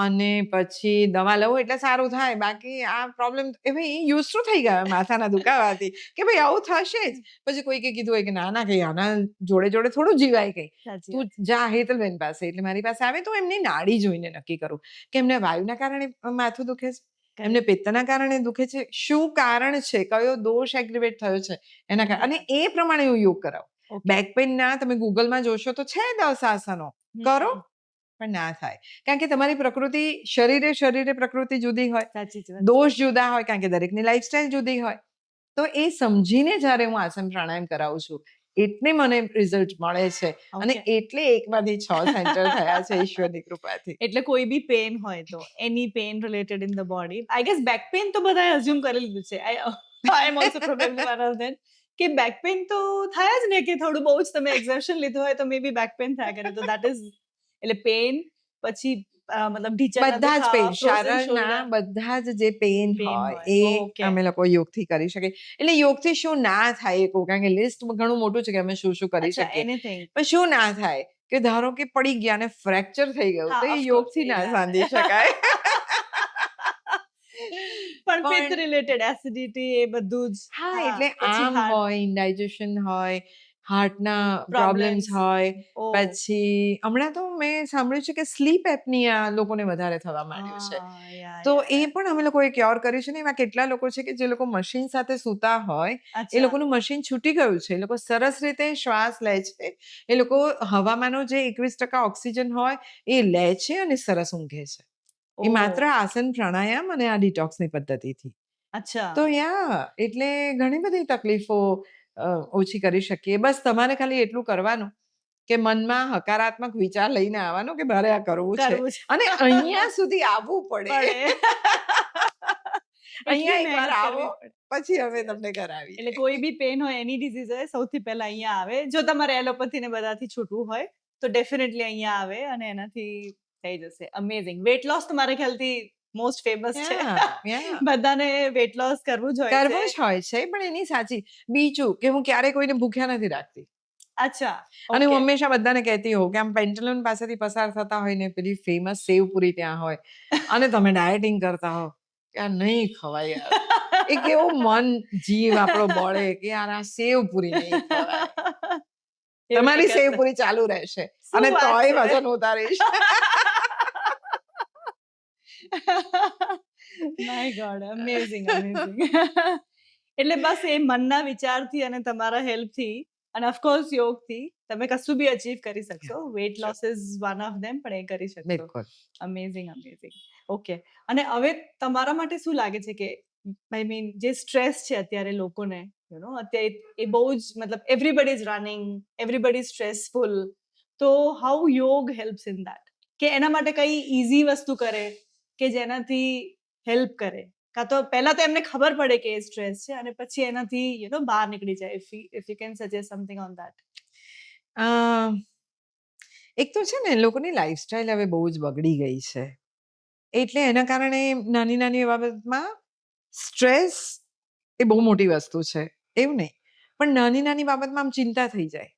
અને પછી દવા લઉં એટલે સારું થાય. બાકી આ પ્રોબ્લેમ એ ભાઈ યુઝ ટુ થઈ ગયા માથાના દુખાવાથી કે ભાઈ આવું થશે જ. પછી કોઈકે કીધું હોય કે ના, ના કંઈ આના જોડે થોડું જીવાય કંઈ. સાચી તું વાત. જા હેતલબેન પાસે. એટલે મારી પાસે આવે તો એમની નાડી જોઈને નક્કી કરું કે એમને વાયુના કારણે માથું દુખે છે, એમને પિત્તના કારણે દુખે છે, શું કારણ છે, કયો દોષ એગ્રીવેટ થયો છે એના કારણે અને એ પ્રમાણે હું યોગ કરાવું. ઓકે. બેક પેઇનના તમે ગૂગલમાં જોશો તો છે 10 આસનો. કરો પણ ના થાય. કારણ કે તમારી પ્રકૃતિ શરીરે પ્રકૃતિ જુદી હોય. સાચી જ વાત. દોષ જુદા હોય કારણ કે દરેકની લાઈફસ્ટાઈલ જુદી હોય. તો એ સમજીને જ્યારે હું આસન પ્રાણાયામ કરાવું છું એટલે મને રિઝલ્ટ મળે છે અને ઓકે. એટલે એકમાંથી 6 સેન્ટર થયા છે ઈશ્વરની કૃપાથી. એટલે કોઈ બી પેઇન હોય તો એની pain related in the body I guess back pain તો બધાએ અઝ્યુમ કરી લીધું છે I am also probably one of them કે બેક પેઇન તો થાય જ ને કે થોડું બહુ જ તમે એક્ઝર્શન લીધું હોય તો મે બી બેક પેઇન થયા કરે તો દેટ ઇઝ એટલે પેઇન પછી મતલબ ઢીંચણના બધા જ દુખાવા, પેન, ફ્રોઝન શરીરના શોલ્ડર બધા જ જે પેન પેન હોય હોય. એ ઓકે. અમે લોકો યોગથી કરી શકીએ. એટલે યોગથી શું ના થાય એ કહું, કારણ કે લિસ્ટ ઘણું મોટું છે કે અમે શું કરી અચ્છા, શકીએ. એનીથિંગ. પણ શું ના થાય કે ધારો કે પડી ગયા ને ફ્રેક્ચર થઈ ગયું, હા, તો એ ઓફ કોર્સ યોગથી એ ના ના સાંધી થાય. શકાય. પણ પિત્ત પણ રિલેટેડ એસિડિટી એ બધું જ. હા, હા, એટલે પછી આમ હાર્ટ હોય, ઇન્ડાઇજેશન હોય, હાર્ટના પ્રોબ્લેમ્સ પ્રોબ્લેમ્સ. હોય, ઓહ! પછી હમણાં તો મેં સાંભળ્યું છે કે સ્લીપ એપનિયા લોકોને વધારે થવા માંડ્યું છે. યા, તો યા, એ યા. પણ અમે લોકોએ ક્યોર કર્યું છે ને. એવા કેટલા લોકો છે કે જે લોકો મશીન સાથે સૂતા હોય, એ અચ્છા. લોકોનું મશીન છૂટી ગયું છે. એ લોકો સરસ રીતે શ્વાસ લે છે. એ લોકો હવામાંનો જે 21% ઓક્સિજન હોય એ લે છે અને સરસ ઊંઘે છે. એ માત્ર ઓહ! આસન, પ્રાણાયામ અને આ ડિટોક્સની પદ્ધતિથી. અચ્છા. તો એટલે ઘણી બધી તકલીફો ઓછી કરી શકીએ. બસ તમારે ખાલી એટલું કરવાનું કે મનમાં હકારાત્મક વિચાર લઈને આવવાનો કે મારે આ કરવું છે કરવું છે. અને અહીંયા સુધી આવવું પડે. પડે. એટલી અહીંયા એકવાર મહેનત આવો, કરવી પડે. પછી અમે સાચી વાત તમને છે. કરાવીએ. એટલે કોઈ બી પેન હોય, એની ડિઝીઝ હોય, સૌથી પહેલા અહીંયા આવે. જો તમારે એલોપેથી ને બધાથી છૂટવું હોય, તો ડેફિનેટલી અહીંયા આવે અને એનાથી થઈ જશે. અમેઝિંગ. વેટ લોસ તો મારા ખ્યાલથી મોસ્ટ ફેમસ છે. યા બધાને વેટ લોસ કરવું જ હોય છે. કરવું જ હોય છે, પણ એની સાચી. બીજું કે હું ક્યારેય કોઈને ભૂખ્યા નથી રાખતી. અચ્છા, અને હું ઓકે. હંમેશા બધાને કહેતી હોઉં કે આમ પેન્ટાલુન પાસેથી પસાર થતા હોય ને, પેલી ફેમસ સેવપુરી ત્યાં હોય અને તમે ડાયટિંગ કરતા હો કે આ નહીં ખવાય યાર. એ કેવું મન, જીવ આપણો બળે કે યાર આ સેવપુરી નહીં ખવાય. એવું નહીં તમારી કરતા. સેવપુરી ચાલુ રહેશે શું અને વાત તોય છે? વજન ઉતારીશ. My God, amazing, amazing. એટલે બસ એ મનના વિચારથી અને તમારા હેલ્પથી અને ઓફકોર્સ યોગથી તમે કશું બી અચીવ કરી શકશો. Weight sure. Loss is one of them, પણ એ કરી શકશો. બિલકુલ. Amazing, amazing. ઓકે. અને હવે તમારા માટે શું લાગે છે કે આઈ મીન જે સ્ટ્રેસ છે અત્યારે લોકોને, અત્યારે એ બહુ જ મતલબ everybody is running, everybody is stressful. તો હાઉ યોગ હેલ્પ્સ ઇન ધેટ? કે એના માટે કઈ ઈઝી વસ્તુ કરે કે જેનાથી હેલ્પ કરે? કાં તો પહેલા તો એમને ખબર પડે કે એ સ્ટ્રેસ છે અને પછી એનાથી બહાર નીકળી જાય. If you can suggest something on that. Uh, એક તો છે ને લોકોની લાઈફસ્ટાઈલ હવે બહુ જ બગડી ગઈ છે. એટલે એના કારણે નાની બાબતમાં સ્ટ્રેસ એ બહુ મોટી વસ્તુ છે. એવું નહીં. પણ નાની બાબતમાં આમ ચિંતા થઈ જાય.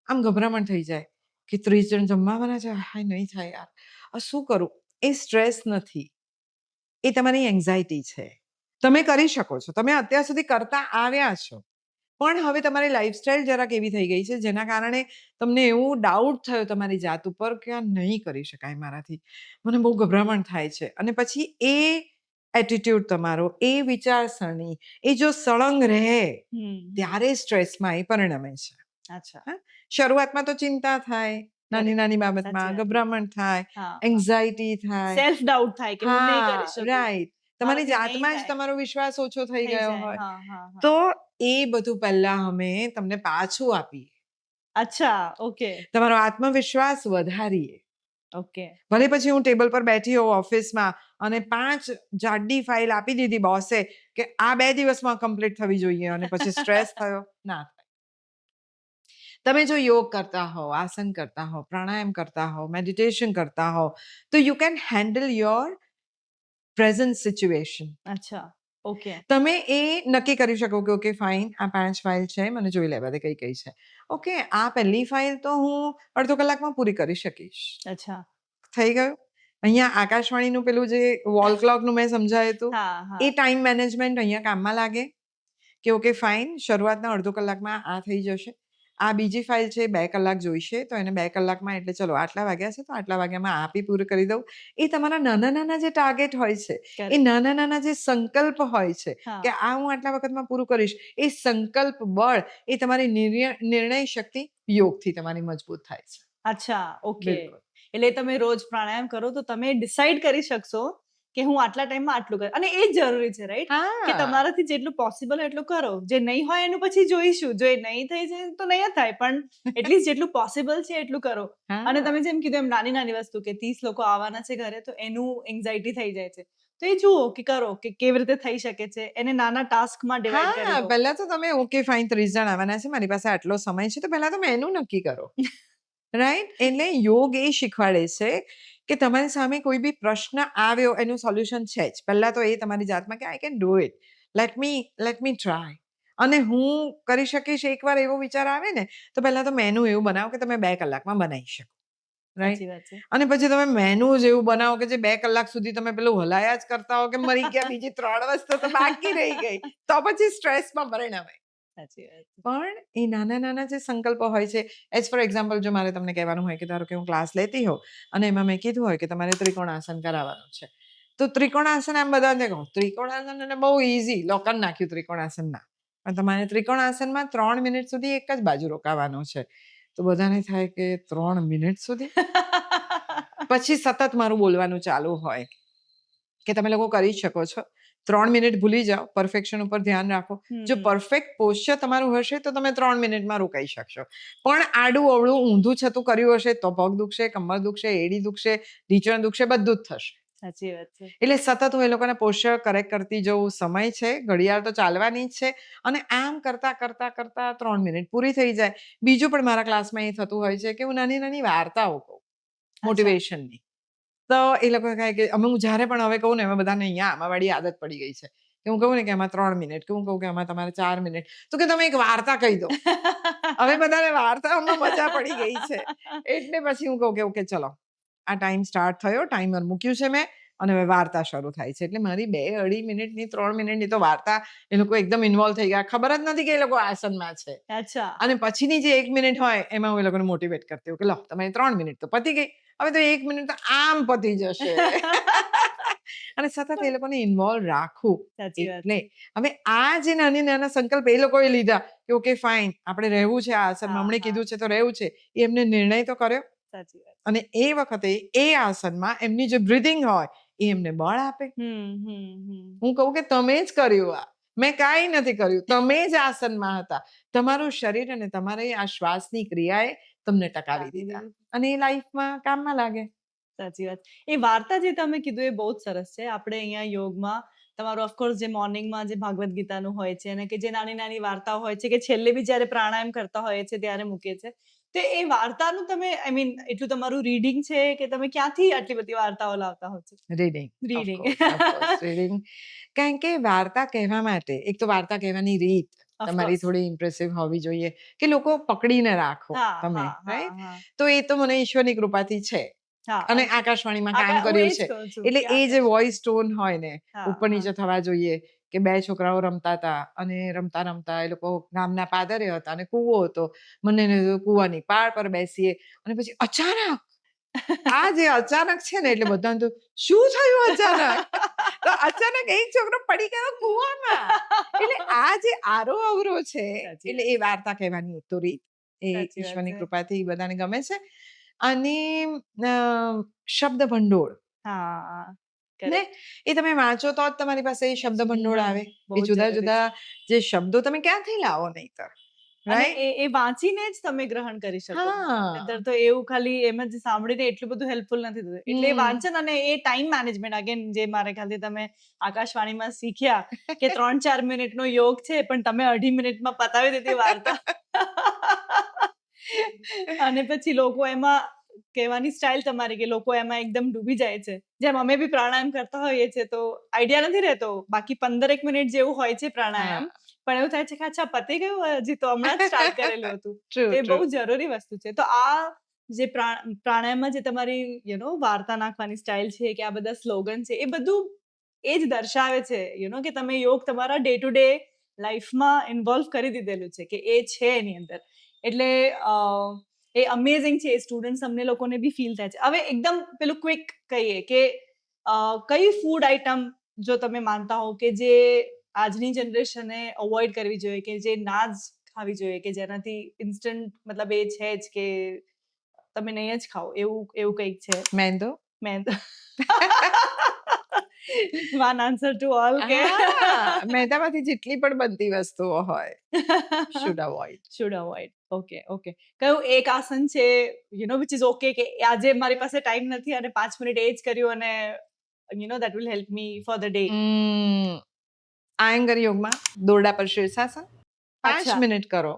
આમ ગભરામણ થઈ જાય કે 30 જણ જમવાના છે. હાય નહીં થાય યાર. શું કરું? એ સ્ટ્રેસ નથી. એ તમારી એન્ઝાયટી છે. તમે કરી શકો છો. તમે અત્યાર સુધી કરતા આવ્યા છો. પણ હવે તમારી લાઈફસ્ટાઈલ જરાક એવી થઈ ગઈ છે જેના કારણે તમને એવું ડાઉટ થયો તમારી જાત ઉપર કે આ નહીં કરી શકાય મારાથી. મને બહુ ગભરામણ થાય છે. અને પછી એ એટિટ્યૂડ તમારો, એ વિચારસરણી, એ જો સળંગ રહે ત્યારે સ્ટ્રેસમાં એ પરિણમે છે. અચ્છા. હા? શરૂઆતમાં તો ચિંતા થાય, નાની સાચી બાબતમાં વાત. ગભરામણ થાય, હા, હા. એન્ઝાયટી થાય. સેલ્ફ ડાઉટ થાય કે હું નહીં કરી શકું. રાઈટ. તમારી મારાથી નહીં જાતમાં જ થાય. તમારો વિશ્વાસ ઓછો થઈ થઈ ગયો જાય. હોય. હા, હા, હા. તો એ બધું પહેલા અમે તમને પાછું આપીએ. અચ્છા, ઓકે. તમારો આત્મવિશ્વાસ વધારીએ. ઓકે. ભલે પછી હું ટેબલ પર બેઠી હોઉં ઓફિસમાં અને 5 જાડી ફાઇલ આપી દીધી બોસે કે આ 2 દિવસમાં કમ્પ્લીટ થવી જોઈએ અને પછી સ્ટ્રેસ થયો. ના થાય. તમે જો યોગ કરતા હો, આસન કરતા હો, પ્રાણાયામ કરતા હો, મેડિટેશન કરતા હો, તો you can handle your present situation. અચ્છા, ઓકે. તમે એ નક્કી કરી શકો કે ઓકે ફાઇન, આ 5 ફાઇલ છે, મને જોઈ લેવા દે કઈ છે. ઓકે, આ પહેલી ફાઇલ તો હું અડધો કલાકમાં પૂરી કરી શકીશ. અચ્છા. થઈ ગયું. અહીંયા આકાશવાણીનું પેલું જે વોલ ક્લોકનું મેં સમજાવ્યું હતું, હા, હા. એ ટાઈમ મેનેજમેન્ટ અહીંયા કામમાં લાગે કે ઓકે ફાઇન, શરૂઆતના અડધો કલાકમાં આ થઈ જશે. આ બીજી ફાઇલ છે 2 કલાક જોઈશે, તો એને 2 કલાકમાં એટલે ચલો આટલા વાગ્યા છે તો આટલા વાગ્યામાં આ બી પૂરું કરી દઉં. એ તમારા નાના જે ટાર્ગેટ હોય છે, એ કરેક્ટ. નાના જે સંકલ્પ હોય છે હા. કે આ હું આટલા વખતમાં પૂરું કરીશ, એ સંકલ્પ બળ, એ તમારી નિર્ણય શક્તિ યોગથી તમારી મજબૂત થાય છે. અચ્છા, ઓકે. બિલકુલ. એટલે તમે રોજ પ્રાણાયામ કરો તો તમે ડિસાઈડ કરી શકશો કે હું આટલા ટાઈમમાં આટલું કરું. અને એ જ જરૂરી છે, રાઈટ? કે હા. તમારાથી જેટલું પોસિબલ હોય એટલું કરો. જે નહીં હોય એનું પછી જોઈશું. જો એ નહીં થઈ જાય તો નહીં જ થાય. પણ એટલીસ્ટ જેટલું પોસિબલ છે એટલું કરો. અને હા. તમે જેમ કીધું એમ નાની વસ્તુ કે 30 લોકો આવવાના છે ઘરે, તો એનું એન્ઝાયટી થઈ જાય છે. તો એ જુઓ કે કરો કે કેવી રીતે થઈ શકે છે. એને નાના ટાસ્કમાં ડિવાઈડ કરી દો. પહેલા તો તમે ઓકે ફાઇન 30 જણ આવવાના છે, મારી પાસે આટલો સમય છે, તો પહેલા તમે એનું નક્કી કરો. રાઈટ? એટલે યોગ એ શીખવાડે છે કે તમારી સામે કોઈ બી પ્રશ્ન આવ્યો એનું સોલ્યુશન છે જ. પહેલા તો એ તમારી જાતમાં કે I can do it. Let me try. અને હું કરી શકીશ એકવાર એવો વિચાર આવે ને તો પહેલા તો મેનુ એવું બનાવો કે તમે 2 કલાકમાં બનાવી શકો. રાઈટ? સાચી વાત છે. અને પછી તમે મેનુ જ એવું બનાવો કે જે 2 કલાક સુધી તમે પેલું હલાયા જ કરતા હો કે મરી ગયા બીજી 3 વસ્તુ તો બાકી રહી ગઈ. તો પછી સ્ટ્રેસમાં પરિણમે. સાચી વાત છે. પણ એ નાના-નાના જે સંકલ્પો હોય છે એઝ ફોર એક્ઝામ્પલ જો મારે તમને કહેવાનું હોય કે ધારો કે હું ક્લાસ લેતી હોઉં અને એમાં મેં કીધું હોય કે તમારે ત્રિકોણાસન કરાવવાનું છે. તો ત્રિકોણાસન આમ બધાને કહું ત્રિકોણાસન એટલે બહુ ઈઝી લોકન નાખ્યું ત્રિકોણાસનના. પણ તમારે ત્રિકોણાસનમાં 3 મિનિટ સુધી એક જ બાજુ રોકાવાનું છે. તો બધાને થાય કે 3 મિનિટ સુધી? પછી સતત મારું બોલવાનું ચાલુ હોય કે તમે લોકો કરી શકો છો. 3 મિનિટ ભૂલી જાઓ, પરફેક્શન ઉપર ધ્યાન રાખો. જો પરફેક્ટ પોસ્ચર તમારું હશે તો તમે 3 મિનિટમાં રોકાઈ શકશો. પણ આડું અવળું ઊંધું છતું કર્યું હશે તો પગ દુખશે, કમર દુખશે, એડી દુખશે, ઢીંચણ દુખશે, બધું જ થશે. સાચી વાત છે. એટલે સતત હું એ લોકોને પોસ્ચર કરેક્ટ કરતી જઉં. સમય છે, ઘડિયાળ તો ચાલવાની જ છે અને આમ કરતા 3 મિનિટ પૂરી થઈ જાય. બીજું પણ મારા ક્લાસમાં એ થતું હોય છે કે હું નાની-નાની વાર્તાઓ કહું, મોટિવેશનની. તો એ લોકો કહે કે અમે હું જ્યારે પણ હવે કહું ને એમાં બધાને અહીંયા આમાંવાળી આદત પડી ગઈ છે કે હું કહું ને કે આમાં 3 મિનિટ, કે હું કહું કે આમાં તમારે 4 મિનિટ, તો કે તમે એક વાર્તા કહી દો. હવે બધાને વાર્તાઓમાં મજા પડી ગઈ છે. એટલે પછી હું કહું કે ઓકે ચલો આ ટાઈમ સ્ટાર્ટ થયો, ટાઈમર મૂક્યું છે મેં અને હવે વાર્તા શરૂ થાય છે. એટલે મારી 2-2.5 મિનિટની 3 મિનિટની તો વાર્તા એ લોકો એકદમ ઇન્વોલ્વ થઈ ગયા. ખબર જ નથી કે એ લોકો આસનમાં છે. અચ્છા. અને પછીની જે 1 મિનિટ હોય એમાં હું એ લોકોને મોટિવેટ કરતી હોઉં કે લો તમારી 3 મિનિટ તો પતી ગઈ. હવે તો 1 મિનિટ તો આમ પતી જશે. અને સતત એ લોકોને ઇન્વોલ્વ રાખવું. સાચી વાત એટલે છે. હવે આ જે નાના સંકલ્પ એ લોકોએ લીધા કે ઓકે ફાઇન આપણે રહેવું છે આ આસનમાં, હા, હમણે હા. કીધું છે તો રહેવું છે. એમને નિર્ણય તો કર્યો સાચી વાત. અને એ વખતે એ આસનમાં એમની જે બ્રીથિંગ હોય એ એમને બળ આપે. હું કહું કે તમે જ કર્યું આ. મેં કાંઈ નથી કર્યું. તમે જ આસનમાં હતા. તમારું શરીર અને તમારી આ શ્વાસની ક્રિયાએ તમને ટકાવી દીધા. અને એ લાઈફમાં કામમાં લાગે. સાચી વાત. એ વાર્તા જે તમે કીધું એ બહુ જ સરસ છે. આપણે અહીંયા યોગમાં તમારું ઓફકોર્સ જે મોર્નિંગમાં જે ભાગવદ ગીતાનું હોય છે અને કે જે નાની-નાની વાર્તાઓ હોય છે કે છેલ્લે બી જ્યારે પ્રાણાયામ કરતા હોઈએ છે ત્યારે મૂકીએ છે. તો એ વાર્તાનું તમે આઈ મીન એટલું તમારું રીડિંગ છે કે તમે ક્યાંથી આટલી બધી વાર્તાઓ લાવતા હો છો? રીડિંગ. રીડિંગ. Of course reading. કારણ કે વાર્તા કહેવા માટે એક તો વાર્તા કહેવાની રીત તમારી ઓફકોર્સ. થોડી ઇમ્પ્રેસિવ હોવી જોઈએ કે લોકો પકડીને રાખો હા, તમે. હા, હા, રાઈટ? હા. તો એ તો મને ઈશ્વરની કૃપાથી છે. હા, અને આકાશવાણીમાં કામ હું કર્યું એ છે. જ કહું છું એટલે કે એ જે વોઇસ ટોન હોય ને હા, ઉપર હા. નીચે થવા જોઈએ કે 2 છોકરાઓ રમતા હતા અને રમતા એ લોકો ગામના પાદરે હતા અને કૂવો હતો. બંનેને કૂવાની પાળ પર બેસીએ અને પછી અચાનક આ જે અચાનક છે ને એટલે બધાને તો શું થયું અચાનક? તો અચાનક એક છોકરો પડી ગયો કૂવામાં. એટલે આ જે આરો અવરો છે સાચી એટલે એ વાર્તા કહેવાની એક તો રીત. એ સાચી વાત ઈશ્વરની છે. કૃપાથી બધાને ગમે છે. અને અ, શબ્દ ભંડોળ હા, ને કરેક્ટ. એ તમે વાંચો તો જ તમારી પાસે એ શબ્દ ભંડોળ આવે. બહુ એ જ જુદા જરૂરી જુદા છે. જે શબ્દો તમે ક્યાંથી લાવો નહીંતર. અને રાઈટ? એ વાંચીને જ તમે ગ્રહણ કરી શકો. નહીંતર હા. તો એવું ખાલી એમ જ સાંભળીને એટલું બધું હેલ્પફુલ નથી થતું. એટલે એ હમ. વાંચન અને એ ટાઈમ મેનેજમેન્ટ અગેન જે મારા ખ્યાલથી તમે આકાશવાણીમાં શીખ્યા કે 3-4 મિનિટનો યોગ છે પણ તમે 2.5 મિનિટમાં પતાવી દીધી વાર્તા. અને પછી લોકો એમાં કહેવાની સ્ટાઇલ તમારી કે લોકો એમાં એકદમ ડૂબી જાય છે. જેમ અમે બી પ્રાણાયામ કરતા હોઈએ છીએ તો આઈડિયા નથી રહેતો. બાકી 15 મિનિટ જેવું હોય છે પ્રાણાયામ. પણ એવું થાય છે કે અચ્છા પતી ગયું હજી તો હમણાં જ સ્ટાર્ટ કરેલું હતું. ટ્રુ તો એ ટ્રુ. બહુ જરૂરી વસ્તુ છે. તો આ જે પ્રાણાયામમાં જે તમારી વાર્તા નાખવાની સ્ટાઇલ છે કે આ બધા સ્લોગન છે એ બધું એ જ દર્શાવે છે કે તમે યોગ તમારા ડે ટુ ડે લાઈફમાં ઇન્વોલ્વ કરી દીધેલું છે કે એ છે એની અંદર. એટલે એ અમેઝિંગ છે. એ સ્ટુડન્ટ્સ અમને લોકોને બી ફીલ થાય છે. હવે એકદમ પેલું ક્વિક કહીએ કે કઈ ફૂડ આઈટમ જો તમે માનતા હો કે જે આજની જનરેશને અવોઇડ કરવી જોઈએ કે જે ના જ ખાવી જોઈએ કે જેનાથી ઇન્સ્ટન્ટ મતલબ એ છે જ કે તમે નહીં જ ખાઓ એવું કંઈક છે. મેંદો? મેં વન આન્સર ટુ ઓલ કે મેંદામાંથી જેટલી પણ બનતી વસ્તુઓ હોય should avoid. Should avoid. Okay. કયું એક આસન છે વિચ ઇઝ ઓકે કે આજે મારી પાસે ટાઈમ નથી અને 5 મિનિટ એ જ કર્યું અને that will help me for the day. Iyengar યોગમાં દોરડા પર શીર્ષાસન 5 અચ્છા. મિનિટ કરો.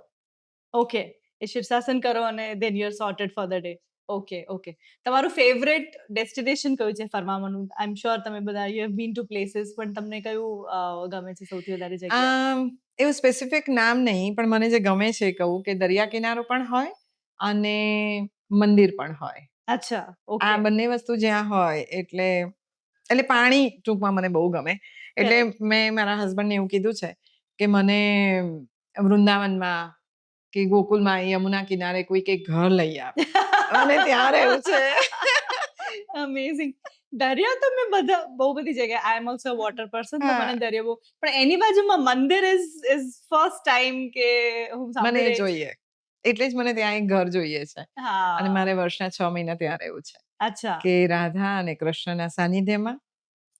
ઓકે. એ શીર્ષાસન કરો અને then you're sorted for the day. Okay. તમારું ફેવરેટ ડેસ્ટિનેશન કયું છે ફરવાનું? આઈ એમ શ્યોર તમે બધા you have been two places પણ તમને કયું ગમે છે સૌથી વધારે જગ્યા? એવું સ્પેસિફિક નામ નહીં, પણ મને જે ગમે છે એ કહું કે દરિયા કિનારો પણ હોય અને મંદિર પણ હોય. અચ્છા, આ ઓકે. બંને વસ્તુ જ્યાં હોય એટલે પાણી ટૂંકમાં મને બહુ ગમે. એટલે મેં મારા હસબન્ડને એવું કીધું છે કે મને વૃંદાવનમાં કે ગોકુલમાં યમુના કિનારે કોઈક એક ઘર લઈ આવે અને ત્યાં રહેવું છે. અમેઝિંગ. દરિયા તો મેં બહુ બધી જગ્યાએ આઈ એમ ઓલ્સો વોટર પર્સન તો હા. મને દરિયો બહુ પણ એની બાજુમાં મંદિર ઇઝ ફર્સ્ટ ટાઈમ કે હું મને સાંભળી રહી છું. જોઈએ. એટલે જ મને ત્યાં એક ઘર જોઈએ છે અને હા. મારે વર્ષના 6 મહિના ત્યાં રહેવું છે અચ્છા. કે રાધા અને કૃષ્ણના સાનિધ્યમાં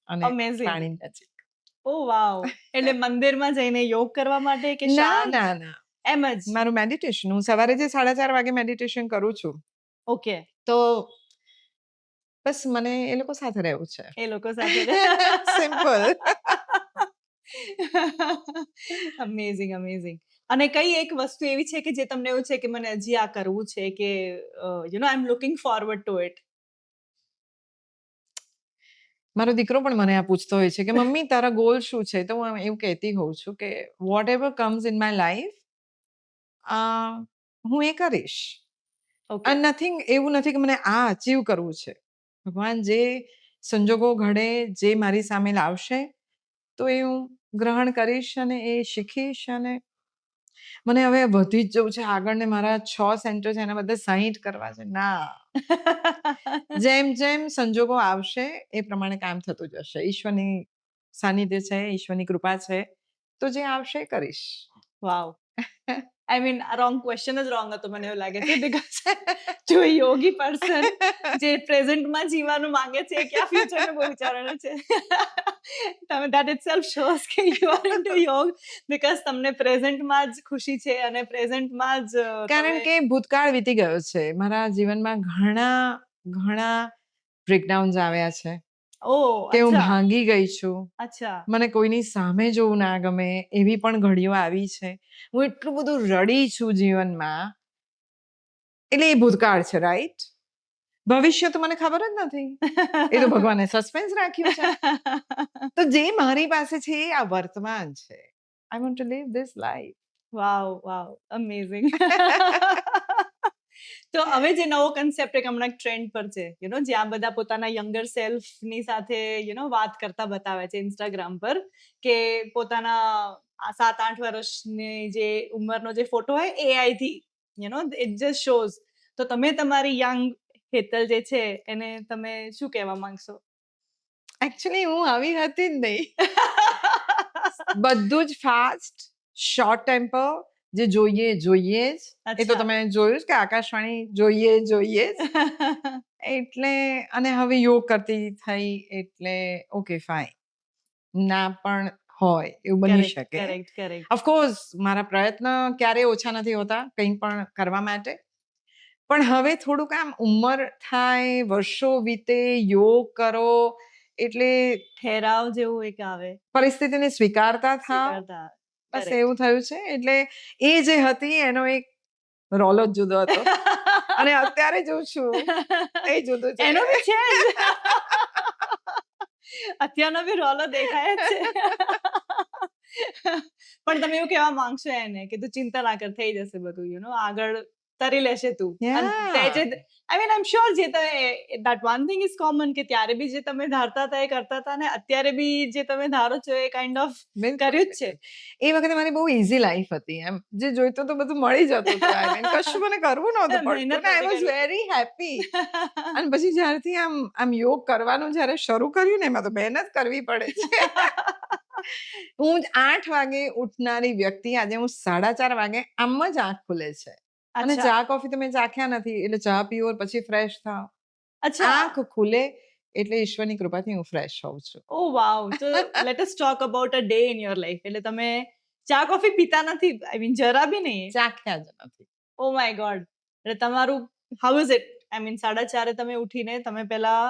અને અમેઝિંગ. પાણી નજીક. ઓ વાવ. એટલે મંદિરમાં જઈને યોગ કરવા માટે કે ના, શાંત ના, ના. એમ જ? મારું મેડિટેશન હું સવારે જે 4:30 વાગે મેડિટેશન કરું છું. ઓકે. તો બસ મને એ લોકો સાથે રહેવું છે. એ લોકો સાથે સિમ્પલ. અમેઝિંગ. અને કઈ એક વસ્તુ એવી છે કે જે તમને એવું છે કે મને હજી આ કરવું છે કે I am looking forward to it? મારો દીકરો પણ મને આ પૂછતો હોય છે કે મમ્મી તારા ગોલ શું છે? તો હું એવું કહેતી હોઉં છું કે whatever comes in my life હું એ કરીશ. ઓકે. નથિંગ એવું નથી કે મને આ અચીવ કરવું છે. ભગવાન જે સંજોગો ઘડે જે મારી સામે લાવશે તો એ હું ગ્રહણ કરીશ અને એ શીખીશ અને મને હવે વધી જ જવું છે આગળ ને મારા 6 સેન્ટર છે એના બદલે 60 કરવા છે. ના. જેમ સંજોગો આવશે એ પ્રમાણે કામ થતું જશે. ઈશ્વરની સાનિધ્ય છે, ઈશ્વરની કૃપા છે. તો જે આવશે એ કરીશ. વાવ. આઈ મીન રોંગ ક્વેશ્ચન જ રોંગ હતો મને એવું લાગે છે બીકોઝ જો યોગી પર્સન જે પ્રેઝન્ટમાં જીવવાનું માંગે છે ક્યાં ફ્યુચરનું બહુ વિચારવાનું છે. તમે ધેટ ઇટસેલ્ફ શોઝ કે યુ આર ઇન્ટુ યોગ બીકોઝ તમને પ્રેઝન્ટમાં જ ખુશી છે અને પ્રેઝન્ટમાં જ કારણ કે ભૂતકાળ વીતી ગયો છે. મારા જીવનમાં ઘણા બ્રેકડાઉન્સ આવ્યા છે કે હું અચ્છા. ભાંગી ગઈ છું. અચ્છા. મને કોઈની સામે જોવું ના ગમે એવી પણ ઘડીઓ આવી છે. હું એટલું બધું રડી છું જીવનમાં. એટલે એ ભૂતકાળ છે, રાઈટ? ભવિષ્ય તો મને ખબર જ નથી. એ તો ભગવાને સસ્પેન્સ રાખ્યું છે. તો જે મારી પાસે છે એ આ વર્તમાન છે. I want to live this life. Wow amazing. તો હવે જે નવો કન્સેપ્ટ એક હમણાં ટ્રેન્ડ પર છે જ્યાં બધા પોતાના યંગર સેલ્ફ ની સાથે વાત કરતા બતાવે છે ઇન્સ્ટાગ્રામ પર કે પોતાના 7-8 વર્ષની જે ઉંમરનો જે ફોટો હોય એઆઈ થી ઇટ જસ્ટ શોઝ. તો તમે તમારી યંગ હેતલ જે છે એને તમે શું કહેવા માંગશો? એકચ્યુઅલી હું આવી હતી જ નહીં. બધું જ ફાસ્ટ, શોર્ટ ટેમ્પર, જે જોઈએ જ. એ તો તમે જોયું જ કે આકાશવાણી જોઈએ જ. એટલે અને હવે યોગ કરતી થઈ એટલે ઓકે ફાઇન. ના પણ હોય એવું બની શકે. કરેક્ટ. ઓફકોર્સ મારા પ્રયત્ન ક્યારેય ઓછા નથી હોતા કંઈ પણ કરવા માટે. પણ હવે થોડુંક આમ ઉંમર થાય, વર્ષો વીતે, યોગ કરો એટલે ઠેરાવ જેવું એક આવે. પરિસ્થિતિને સ્વીકારતા થાવ. બસ એવું થયું છે. એટલે એ જે હતી એનો એક રોલો જ જુદો હતો અને અત્યારે જો છું એ જુદું છે. એનો બી છે જ. અત્યારનો બી રોલો દેખાય જ છે. પણ તમે એવું કહેવા માંગશો એને કે તું ચિંતા ના કર થઈ જશે બધું આગળ તરી લેશે તું. I mean I am sure જે તમે that one thing is common કે ત્યારે બી જે તમે ધારતા હતા એ કરતા હતા ને અત્યારે બી જે તમે ધારો છો એ કાઇન્ડ ઓફ કર્યું જ છે. એ વખતે મારી બહુ ઈઝી લાઈફ હતી એમ જે જોઈતું તો બધું મળી જતું હતું. આઈ મીન કશું મને કરવું નહોતું પડતું. I was very happy. અને પછી જ્યારથી આમ યોગ કરવાનું જ્યારે શરૂ કર્યું ને એમાં તો મહેનત કરવી પડે છે. હું 8 વાગે ઉઠનારી વ્યક્તિ આજે હું 4:30 વાગે આમ જ આંખ ખુલે છે. અને ચા કોફી તો મેં ચાખ્યા નથી એટલે ચા પીવો પછી ફ્રેશ થાવ. આંખ ખુલે એટલે ઈશ્વરની કૃપાથી હું ફ્રેશ હોઉં છું. ઓ વાવ. તો let us talk about a day in your life. એટલે તમે ચા કોફી પીતા નથી? આઈ મીન જરા બી નહીં? ચાખ્યા જ નથી. Oh my God. એટલે તમારું how is it? I mean 4:30 તમે ઉઠીને તમે પહેલા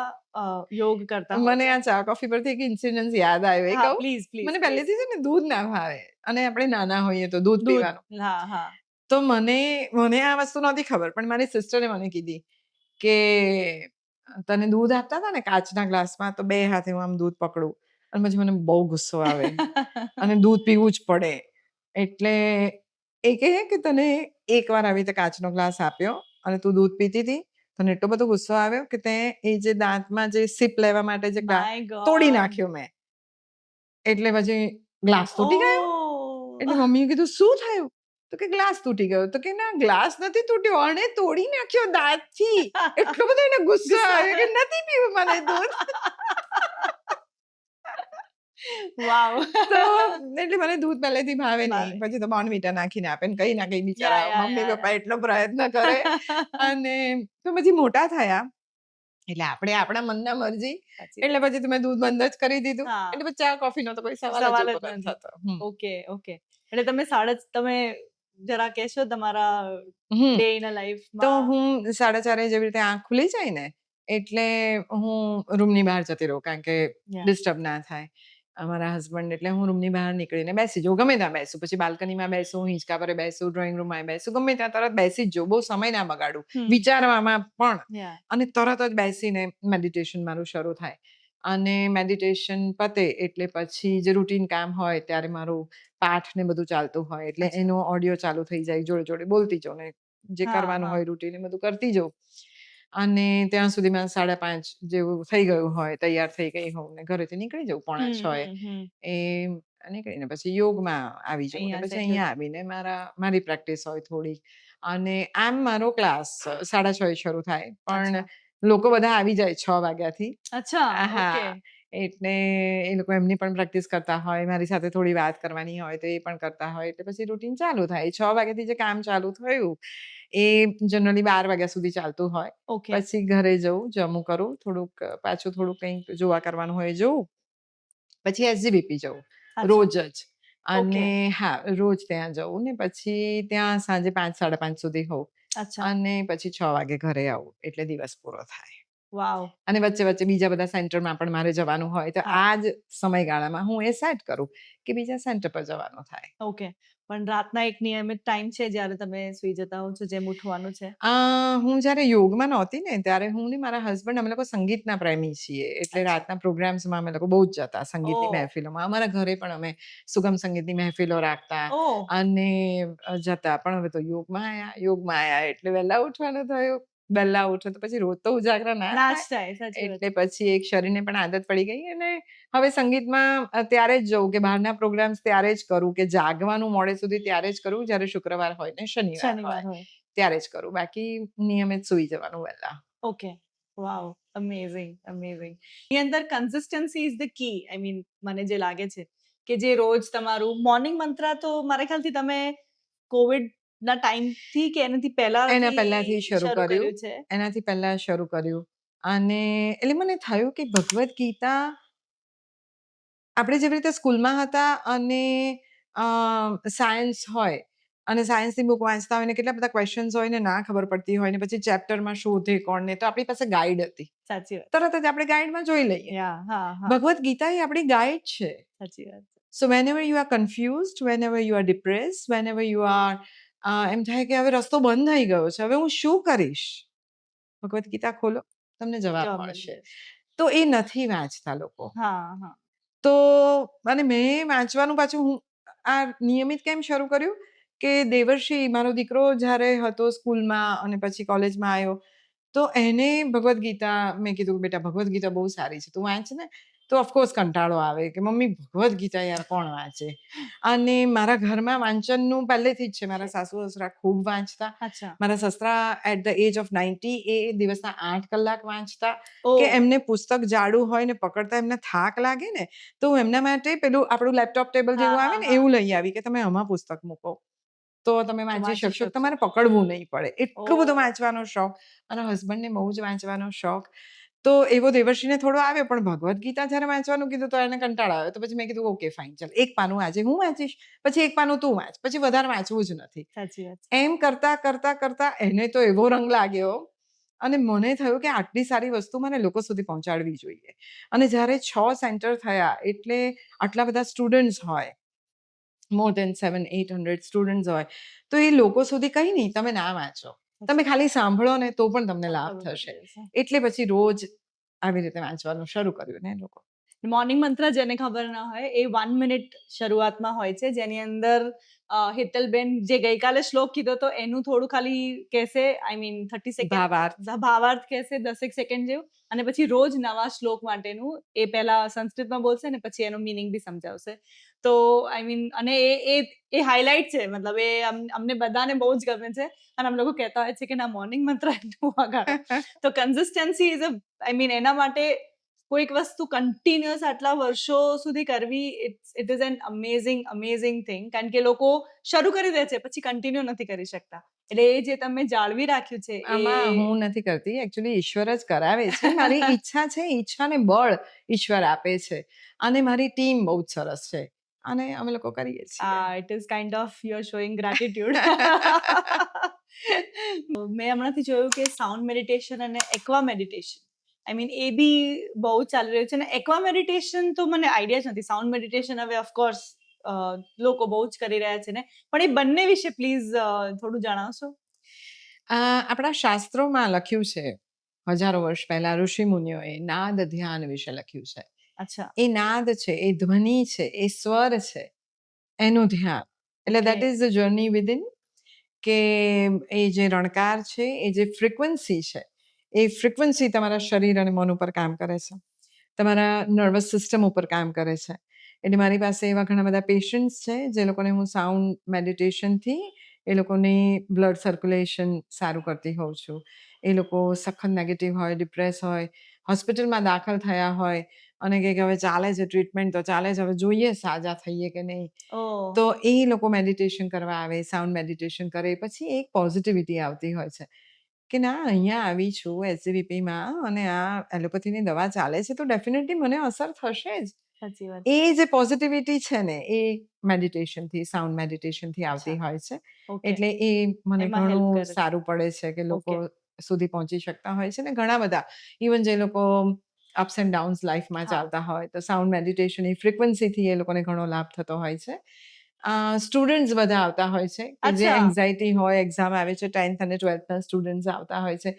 યોગ કરતા હો? મને આ ચા કોફી પરથી એક ઇન્સિડન્સ યાદ આવ્યો. એ કહું? પ્લીઝ. મને પહેલેથી છે ને દૂધ ના ભાવે અને આપણે નાના હોઈએ તો દૂધ પીવાનું. હા. તો મને આ વસ્તુ નહોતી ખબર પણ મારી સિસ્ટરે મને કીધી કે તને દૂધ આપતા હતા ને કાચના ગ્લાસમાં, તો 2 હાથે હું આમ દૂધ પકડું અને પછી મને બહુ ગુસ્સો આવે અને દૂધ પીવું જ પડે. એટલે એ કહે કે તને એકવાર આવી રીતે કાચનો ગ્લાસ આપ્યો અને તું દૂધ પીતી હતી, તને એટલો બધો ગુસ્સો આવ્યો કે તે એ જે દાંતમાં જે સિપ લેવા માટે જે માય તોડી ગોડ! નાખ્યો મેં. એટલે પછી ગ્લાસ તૂટી ગયો. એટલે ઓહ! મમ્મીએ કીધું શું થયું? તો કે ગ્લાસ તૂટી ગયો. તો કે ના ગ્લાસ નથી તૂટ્યો, આણે તોડી નાખ્યો દાંતથી. એટલો બધો એને ગુસ્સો આવ્યો કે નથી પીવું મને દૂધ. વાવ! તો એટલે મને દૂધ પહેલેથી ભાવે નહીં. ભાવે. પછી તો બોર્નવિટા નાખીને આપે ને કંઈ ના કંઈ બિચારા યા, યા, મમ્મી યા, પપ્પા યા. એટલો પ્રયત્ન કરે. અને તો પછી મોટા થયા એટલે આપણે આપણા મનના મરજી. સાચી એટલે વાત. પછી તો મેં દૂધ બંધ જ કરી દીધું. હા. એટલે પછી ચા કોફીનો તો કોઈ સવાલ જ સવાલ ઊભો જ નથી નથી. થતો. Okay, okay. એટલે તમે જરા કહેશો તમારા હમ. ડે ઇન અ તો લાઈફમાં? હું 4:30 જેવી રીતે આંખ ખુલી જાય ને એટલે હું રૂમની બહાર જતી રહું કારણ કે યા. ડિસ્ટર્બ ના થાય. અમારા હસબન્ડ એટલે હું રૂમની બહાર નીકળીને બેસી જાઉં. ગમે ત્યાં બેસું. પછી બાલ્કનીમાં બેસું, હિંચકા પર બેસું, ડ્રોઈંગ રૂમમાં બેસું. ગમે ત્યાં તરત બેસી જ જાઉં. બહુ સમય ના બગાડું. હમ. વિચારવામાં પણ. યા. અને તરત જ બેસીને મેડિટેશન મારું શરૂ થાય. અને મેડિટેશન પતે એટલે પછી જે રૂટીન કામ હોય ત્યારે મારું પાઠ ને બધું ચાલતું હોય. એટલે અચ્છા. એનો ઓડિયો ચાલુ થઈ જાય. જોડે જોડે બોલતી જાઉં ને જે હા, કરવાનું હા. હોય રૂટીન એ બધું કરતી જાઉં. અને ત્યાં સુધીમાં 5:30 જેવું થઈ ગયું હોય, તૈયાર થઈ ગઈ હોઉં ને ઘરેથી નીકળી જાઉં હમ, 6:45 હમ, હમ. એ નીકળીને પછી યોગમાં આવી જાઉં ને અહીંયા પછી જઈ અહીંયા આવીને મારી પ્રેક્ટિસ હોય થોડી. અને આમ મારો ક્લાસ 6:30 શરૂ થાય. પણ અચ્છા. લોકો બધા આવી જાય 6 વાગ્યાથી. અચ્છા, ઓકે. હા. એટલે એ લોકો એમની પણ પ્રેક્ટિસ કરતા હોય. મારી સાથે થોડી વાત કરવાની હોય તો એ પણ કરતા હોય. એટલે પછી રૂટીન ચાલુ થાય. 6 વાગ્યાથી જે કામ ચાલુ થયું એ જનરલી 12 વાગ્યા સુધી ચાલતું હોય. ઓકે. પછી ઘરે જવું, જમું કરું, પાછું થોડુંક કંઈક જોવા કરવાનું હોય એ જોઉં. પછી એસજીબીપી જવું. અચ્છા. રોજ જ. ઓકે. અને હા, રોજ ત્યાં જવું ને પછી ત્યાં સાંજે 5 5:30 સુધી હોઉં. અચ્છા. અને પછી 6 વાગે ઘરે આવું. એટલે દિવસ પૂરો થાય. વાવ! અને વચ્ચે-વચ્ચે બીજા બધા સેન્ટરમાં પણ મારે જવાનું હોય. તો હા. આ જ સમયગાળામાં હું એ સેટ કરું કે બીજા સેન્ટર પર જવાનું થાય. ઓકે. પણ રાતના એક નિયમિત ટાઈમ છે જ્યારે તમે સૂઈ જતા હો છો, જેમ ઉઠવાનું છે? હું જ્યારે યોગમાં નહોતી ને ત્યારે હું ને મારા હસબન્ડ અમે લોકો સંગીતના પ્રેમી છીએ. એટલે અચ્છા. રાતના પ્રોગ્રામ્સમાં અમે લોકો બહુ જ જતા સંગીતની ઓહ! મહેફિલોમાં. અમારા ઘરે પણ અમે સુગમ સંગીતની મહેફિલો રાખતા ઓહ! અને જતા. પણ હવે તો યોગમાં આયા એટલે વહેલા ઉઠવાનું થયું. વહેલા ઉઠો તો પછી રોજ તો ઉજાગરા ના ના જ થાય. થાય. સાચી વાત એટલે છે. પછી એક શરીરને પણ આદત પડી ગઈ અને હવે સંગીતમાં ત્યારે જ જઉં કે બહારના પ્રોગ્રામ્સ ત્યારે જ કરું કે જાગવાનું મોડે સુધી ત્યારે જ કરું જ્યારે શુક્રવાર હોય ને શનિવાર હોય. શનિવાર હોય. ત્યારે જ કરું. બાકી નિયમિત સૂઈ જવાનું વહેલા. ઓકે. વાવ! Amazing, amazing. એની અંદર consistency is the key. I mean મને જે લાગે છે કે જે રોજ તમારું મોર્નિંગ મંત્ર તો મારા ખ્યાલથી તમે કોવિડના ટાઈમથી કે એનાથી એના પહેલાથી પહેલાથી શરૂ શરૂ કર્યું. કર્યું છે? એનાથી પહેલા શરૂ કર્યું. અને એટલે મને થયું કે ભગવદ્ ગીતા આપણે જેવી રીતે સ્કૂલમાં હતા અને સાયન્સ હોય અને સાયન્સની બુક વાંચતા હોય ને કેટલા બધા ક્વેશ્ચન્સ હોય ને ના ખબર પડતી હોય ને પછી ચેપ્ટરમાં શોધે કોણ ને તો આપણી પાસે ગાઈડ હતી. સાચી વાત. તરત જ આપણે ગાઈડમાં જોઈ લઈએ. યા, હા, હા. ભગવદ્ ગીતા એ આપણી ગાઈડ છે. સાચી વાત છે. So whenever you are confused, whenever you are depressed, whenever you are એમ થાય કે હવે રસ્તો બંધ થઈ ગયો છે. હવે હું શું કરીશ? ભગવદ્ ગીતા ખોલો, તમને જવાબ જવાબ મળી મળશે. જશે. તો એ નથી વાંચતા લોકો. હા, હા. તો અને મેં વાંચવાનું પાછું હું આ નિયમિત કેમ શરૂ કર્યું કે દેવર્ષિ મારો દીકરો જ્યારે હતો સ્કૂલમાં અને પછી કોલેજમાં આવ્યો તો એને ભગવદ્ ગીતા મેં કીધું બેટા ભગવદ્ ગીતા બહુ સારી છે તું વાંચ ને તો ઓફકોર્સ કંટાળો આવે કે મમ્મી ભગવદ્ ગીતા યાર કોણ વાંચે અને મારા ઘરમાં વાંચનનું પહેલેથી જ છે મારા સાસુ સસરા ખૂબ વાંચતા અચ્છા. મારા સસરા એટ ધ એજ ઓફ 90 એ દિવસના 8 કલાક વાંચતા ઓહ! કે એમને પુસ્તક જાડું હોય ને પકડતા એમને થાક લાગે ને તો હું એમના માટે પેલું આપણું લેપટોપ ટેબલ હા, જેવું આવે હા, ને હા. એવું લઈ આવી કે તમે આમાં પુસ્તક મૂકો તો તમે તો વાંચી વાંચી શકશો શકશો. તમારે પકડવું નહીં પડે એટલું બધું ઓહ! વાંચવાનો શોખ મારા હસબન્ડને બહુ જ વાંચવાનો શોખ તો એવો દેવર્ષિને થોડો આવ્યો પણ ભગવદ્ ગીતા જ્યારે વાંચવાનું કીધું તો એને કંટાળો આવ્યો તો પછી મેં કીધું ઓકે ફાઇન ચાલ એક પાનું આજે હું વાંચીશ પછી એક પાનું તું વાંચ પછી વધારે વાંચવું જ નથી સાચી વાત છે. એમ કરતા એને તો એવો રંગ લાગ્યો અને મને થયું કે આટલી સારી વસ્તુ મને લોકો સુધી પહોંચાડવી જોઈએ અને જ્યારે 6 સેન્ટર થયા એટલે આટલા બધા સ્ટુડન્ટ્સ હોય મોર દેન 700-800 સ્ટુડન્ટ્સ હોય તો એ લોકો સુધી કંઈ નહીં તમે ના વાંચો તમે ખાલી સાંભળો ને તો પણ તમને લાભ ખબર થશે. પડી જશે. એટલે પછી રોજ આવી રીતે વાંચવાનું શરૂ કર્યું ને એ લોકો. મોર્નિંગ મંત્ર જેને ખબર ના હોય એ 1 મિનિટ શરૂઆતમાં હોય છે જેની અંદર હેતલબેન જે ગઈકાલે શ્લોક કીધો તો એનું થોડું ખાલી કહેશે આઈ મીન 30 સેકન્ડ ભાવાર્થ. ભાવાર્થ કહેશે 10 સેકન્ડ જેવું અને પછી રોજ નવા શ્લોક માટેનું એ પહેલા સંસ્કૃતમાં બોલશે ને પછી એનો મીનિંગ બી સમજાવશે તો આઈ મીન અને એ હાઇલાઇટ છે મતલબ એ અમને બધાને બહુ જ ગમે છે અને અમે લોકો કહેતા હોય છે કે ના મોર્નિંગ મંત્ર એટલું વગાડો તો કન્સિસ્ટન્સી ઇઝ આઈ મીન એના માટે કોઈક વસ્તુ કન્ટિન્યુઅસ આટલા વર્ષો સુધી કરવી it is an amazing thing કારણ કે લોકો શરૂ કરી દે છે પછી કન્ટિન્યુ નથી કરી શકતા એટલે એ જે તમે જાળવી રાખ્યું છે આમાં હું નથી કરતી એકચ્યુઅલી ઈશ્વર જ કરાવે છે. મારી ઈચ્છા છે, ઈચ્છાને બળ ઈશ્વર આપે છે અને મારી ટીમ બહુ જ સરસ છે અને અમે લોકો કરીએ છીએ. It is kind of you are showing gratitude મેં હમણાંથી જોયું કે સાઉન્ડ મેડિટેશન અને એક્વા મેડિટેશન આઈ મીન એ બી બહુ ચાલી રહ્યું છે અને એક્વા મેડિટેશન તો મને આઈડિયા જ નથી સાઉન્ડ મેડિટેશન હવે ઓફકોર્સ લોકો બહુ જ કરી રહ્યા છે ને પણ એ બંને વિશે પ્લીઝ થોડું જણાવશો આપણા શાસ્ત્રોમાં લખ્યું છે હજારો વર્ષ પહેલા ઋષિ મુનિઓએ નાદ ધ્યાન વિશે લખ્યું છે. અચ્છા એ નાદ છે, એ ધ્વનિ છે, એ સ્વર છે, એનું ધ્યાન. એટલે Okay. That is the journey within કે એ જે રણકાર છે એ જે ફ્રિકવન્સી છે એ ફ્રિકવન્સી તમારા શરીર અને મન ઉપર કામ કરે છે, તમારા નર્વસ સિસ્ટમ ઉપર કામ કરે છે. એટલે મારી પાસે એવા ઘણા બધા પેશન્ટ્સ છે જે લોકોને હું સાઉન્ડ મેડિટેશનથી એ લોકોની બ્લડ સર્ક્યુલેશન સારું કરતી હોઉં છું. એ લોકો સખત નેગેટિવ હોય, ડિપ્રેસ હોય, હોસ્પિટલમાં દાખલ થયા હોય અને કે હવે ચાલે છે ટ્રીટમેન્ટ તો ચાલે છે, હવે જોઈએ સાજા થઈએ કે નહીં. તો એ લોકો મેડિટેશન કરવા આવે, સાઉન્ડ મેડિટેશન કરે પછી એક પોઝિટિવિટી આવતી હોય છે કે ના અહીંયા આવી છું એસજીવીપીમાં અને આ એલોપેથીની દવા ચાલે છે તો ડેફિનેટલી મને અસર થશે જ. સાચી વાત એ જે પોઝિટિવિટી છે ને એ મેડિટેશનથી સાઉન્ડ મેડિટેશનથી આવતી હોય છે. ઓકે એટલે એ મને એમાં help ઘણું કરે છે. સારું પડે છે કે લોકો Okay. સુધી પહોંચી શકતા હોય છે ને ઘણા બધા ઇવન જે લોકો અપ્સ એન્ડ ડાઉન્સ લાઈફમાં હા. ચાલતા હોય તો સાઉન્ડ મેડિટેશન એ ફ્રિકવન્સીથી એ લોકોને ઘણો લાભ થતો હોય છે. સ્ટુડન્ટ્સ બધા આવતા હોય છે કે જે અચ્છા. એન્ઝાયટી હોય એક્ઝામ આવે છે 10th અને 12thના સ્ટુડન્ટ્સ આવતા હોય છે.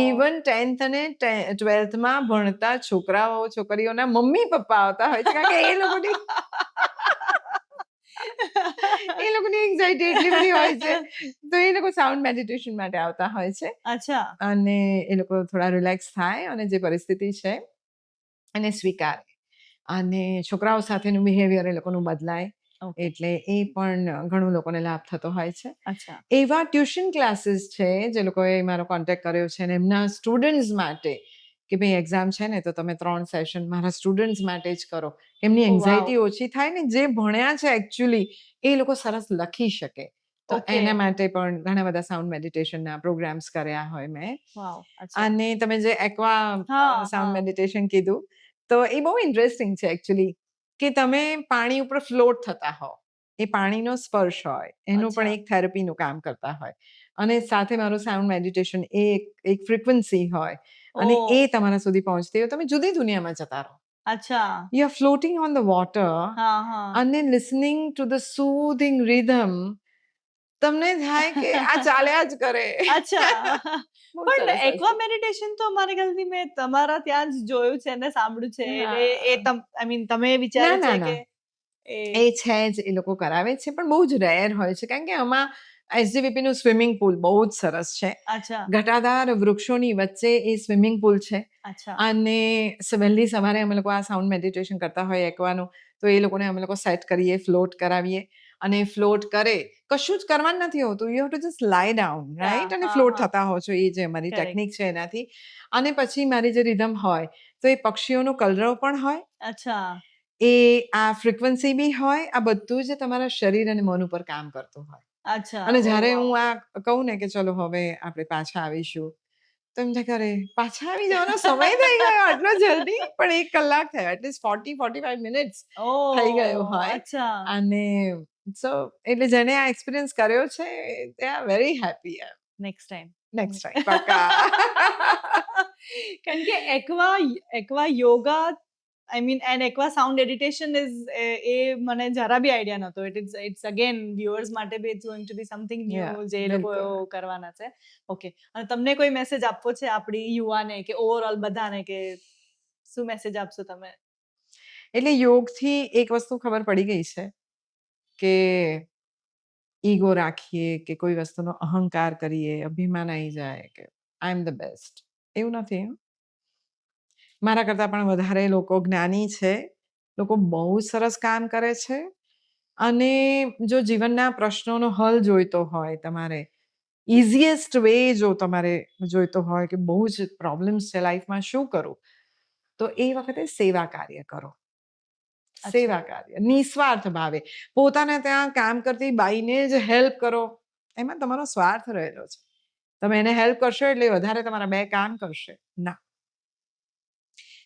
ઇવન 10th અને 12thમાં ભણતા છોકરાઓ છોકરીઓના મમ્મી પપ્પા આવતા હોય છે કારણ કે એ લોકોની એન્ઝાયટી એટલી બધી હોય છે તો એ લોકો સાઉન્ડ મેડિટેશન માટે આવતા હોય છે અચ્છા અને એ લોકો થોડા રિલેક્સ થાય અને જે પરિસ્થિતિ છે એને સ્વીકારે અને છોકરાઓ સાથેનું બિહેવિયર એ લોકોનું બદલાય Okay. એટલે એ પણ ઘણું લોકોને લાભ થતો હોય છે. અચ્છા એવા ટ્યુશન ક્લાસીસ છે જે લોકોએ મારો કોન્ટેક્ટ કર્યો છે અને એમના સ્ટુડન્ટ્સ માટે કે ભાઈ એક્ઝામ છે ને તો તમે 3 સેશન મારા સ્ટુડન્ટ્સ માટે જ કરો. એમની Oh, wow. એન્ઝાયટી ઓછી થાય ને જે ભણ્યા છે એકચ્યુઅલી એ લોકો સરસ લખી શકે. તો Okay. એના માટે પણ ઘણા બધા સાઉન્ડ મેડિટેશનના પ્રોગ્રામ્સ કર્યા હોય મેં. વાવ અચ્છા અને તમે જે એક્વા હા, સાઉન્ડ હા. મેડિટેશન કીધું તો એ બહુ ઇન્ટરેસ્ટિંગ છે એકચ્યુઅલી કે તમે પાણી ઉપર ફ્લોટ થતા હો. એ પાણીનો સ્પર્શ હોય એનું પણ અચ્છા. એક થેરપીનું કામ કરતા હોય અને સાથે મારું સાઉન્ડ મેડિટેશન એ એક ફ્રીક્વન્સી હોય અને એ તમારા સુધી પહોંચતી હોય તમે જુદી દુનિયામાં જતા રહો. અચ્છા you are floating on the water હા હા અને લિસનિંગ ટુ ધ સૂધિંગ રિધમ તમને થાય કે આ ચાલ્યા જ કરે. અચ્છા બહુ પણ સરસ હોય એક્વા છે. મેડિટેશન તો અમારા ખ્યાલથી મેં તમારા ત્યાં જ જોયું છે અને સાંભળ્યું છે એટલે એ હા. આઈ મીન તમે ના વિચાર્યું ના છે ના કે એ છે જ એ લોકો કરાવે છે પણ બહુ જ રેર હોય છે કારણ કે આમાં એસજીવીપીનું સ્વિમિંગ પુલ બહુ જ સરસ છે. અચ્છા ઘટાદાર વૃક્ષોની વચ્ચે એ સ્વિમિંગ પુલ છે અચ્છા અને વહેલી સવારે અમે લોકો આ સાઉન્ડ મેડિટેશન કરતા હોય એકવાનું તો એ લોકોને અમે લોકો સેટ કરીએ ફ્લોટ કરાવીએ અને ફ્લોટ કરે કશું જ કરવાનું નથી હોતું યુ હેવ ટુ જસ્ટ લાઈ ડાઉન રાઈટ અને હા, ફ્લોટ હા. થતા હો છો એ જે અમારી Correct. ટેકનિક છે એનાથી અને પછી મારી જે રિધમ હોય તો એ પક્ષીઓનો કલરવ પણ હોય અચ્છા એ આ ફ્રીક્વન્સી બી હોય આ બધું જ તમારા શરીર અને મન ઉપર કામ કરતું હોય અચ્છા અને ઓ જ્યારે વાવ. હું આ કહું ને કે ચલો હવે આપણે પાછા આવીશું તો એમ થાય કરે પાછા આવી જવાનો સમય થઈ ગયો આટલો જલ્દી પણ 1 કલાક થયો એટલીસ્ટ 40-45 મિનિટ્સ થઈ ગયો ઓ હોય અચ્છા અને સો એટલે જેને આ એક્સપિરિયન્સ કર્યો છે they are very happy next time next time પાક્કા કારણ કે aqua yoga I mean and aqua sound meditation is a મને જરા બી આઈડિયા નહોતો. ઇટ્સ અગેન વ્યુઅર્સ માટે બી it's going to be something Yeah, new જે એ લોકો બિલકુલ. કરવાના છે. ઓકે. અને તમને કોઈ મેસેજ આપવો છે આપણી યુવાને કે ઓવરઓલ બધાને કે શું મેસેજ આપશો તમે? એટલે યોગથી એક વસ્તુ ખબર પડી ગઈ છે કે ઈગો રાખીએ કે કોઈ વસ્તુનો અહંકાર કરીએ, અભિમાન આવી જાય કે આઈ એમ ધ બેસ્ટ, એવું નથી હો. મારા કરતાં પણ વધારે લોકો જ્ઞાની છે. લોકો બહુ સરસ કામ કરે છે. અને જો જીવનના પ્રશ્નોનો હલ જોઈતો હોય તમારે, ઈઝીએસ્ટ વે જો તમારે જોઈતો હોય કે બહુ જ પ્રોબ્લેમ્સ છે લાઈફમાં શું કરું? તો એ વખતે સેવા કાર્ય કરો. સેવા કાર્ય, નિસ્વાર્થ ભાવે. પોતાને ત્યાં કામ કરતી બાઈને જ હેલ્પ કરો, એમાં તમારો સ્વાર્થ રહેલો છે. તમે એને હેલ્પ કરશો એટલે વધારે તમારા 2 કામ કરશે. ના.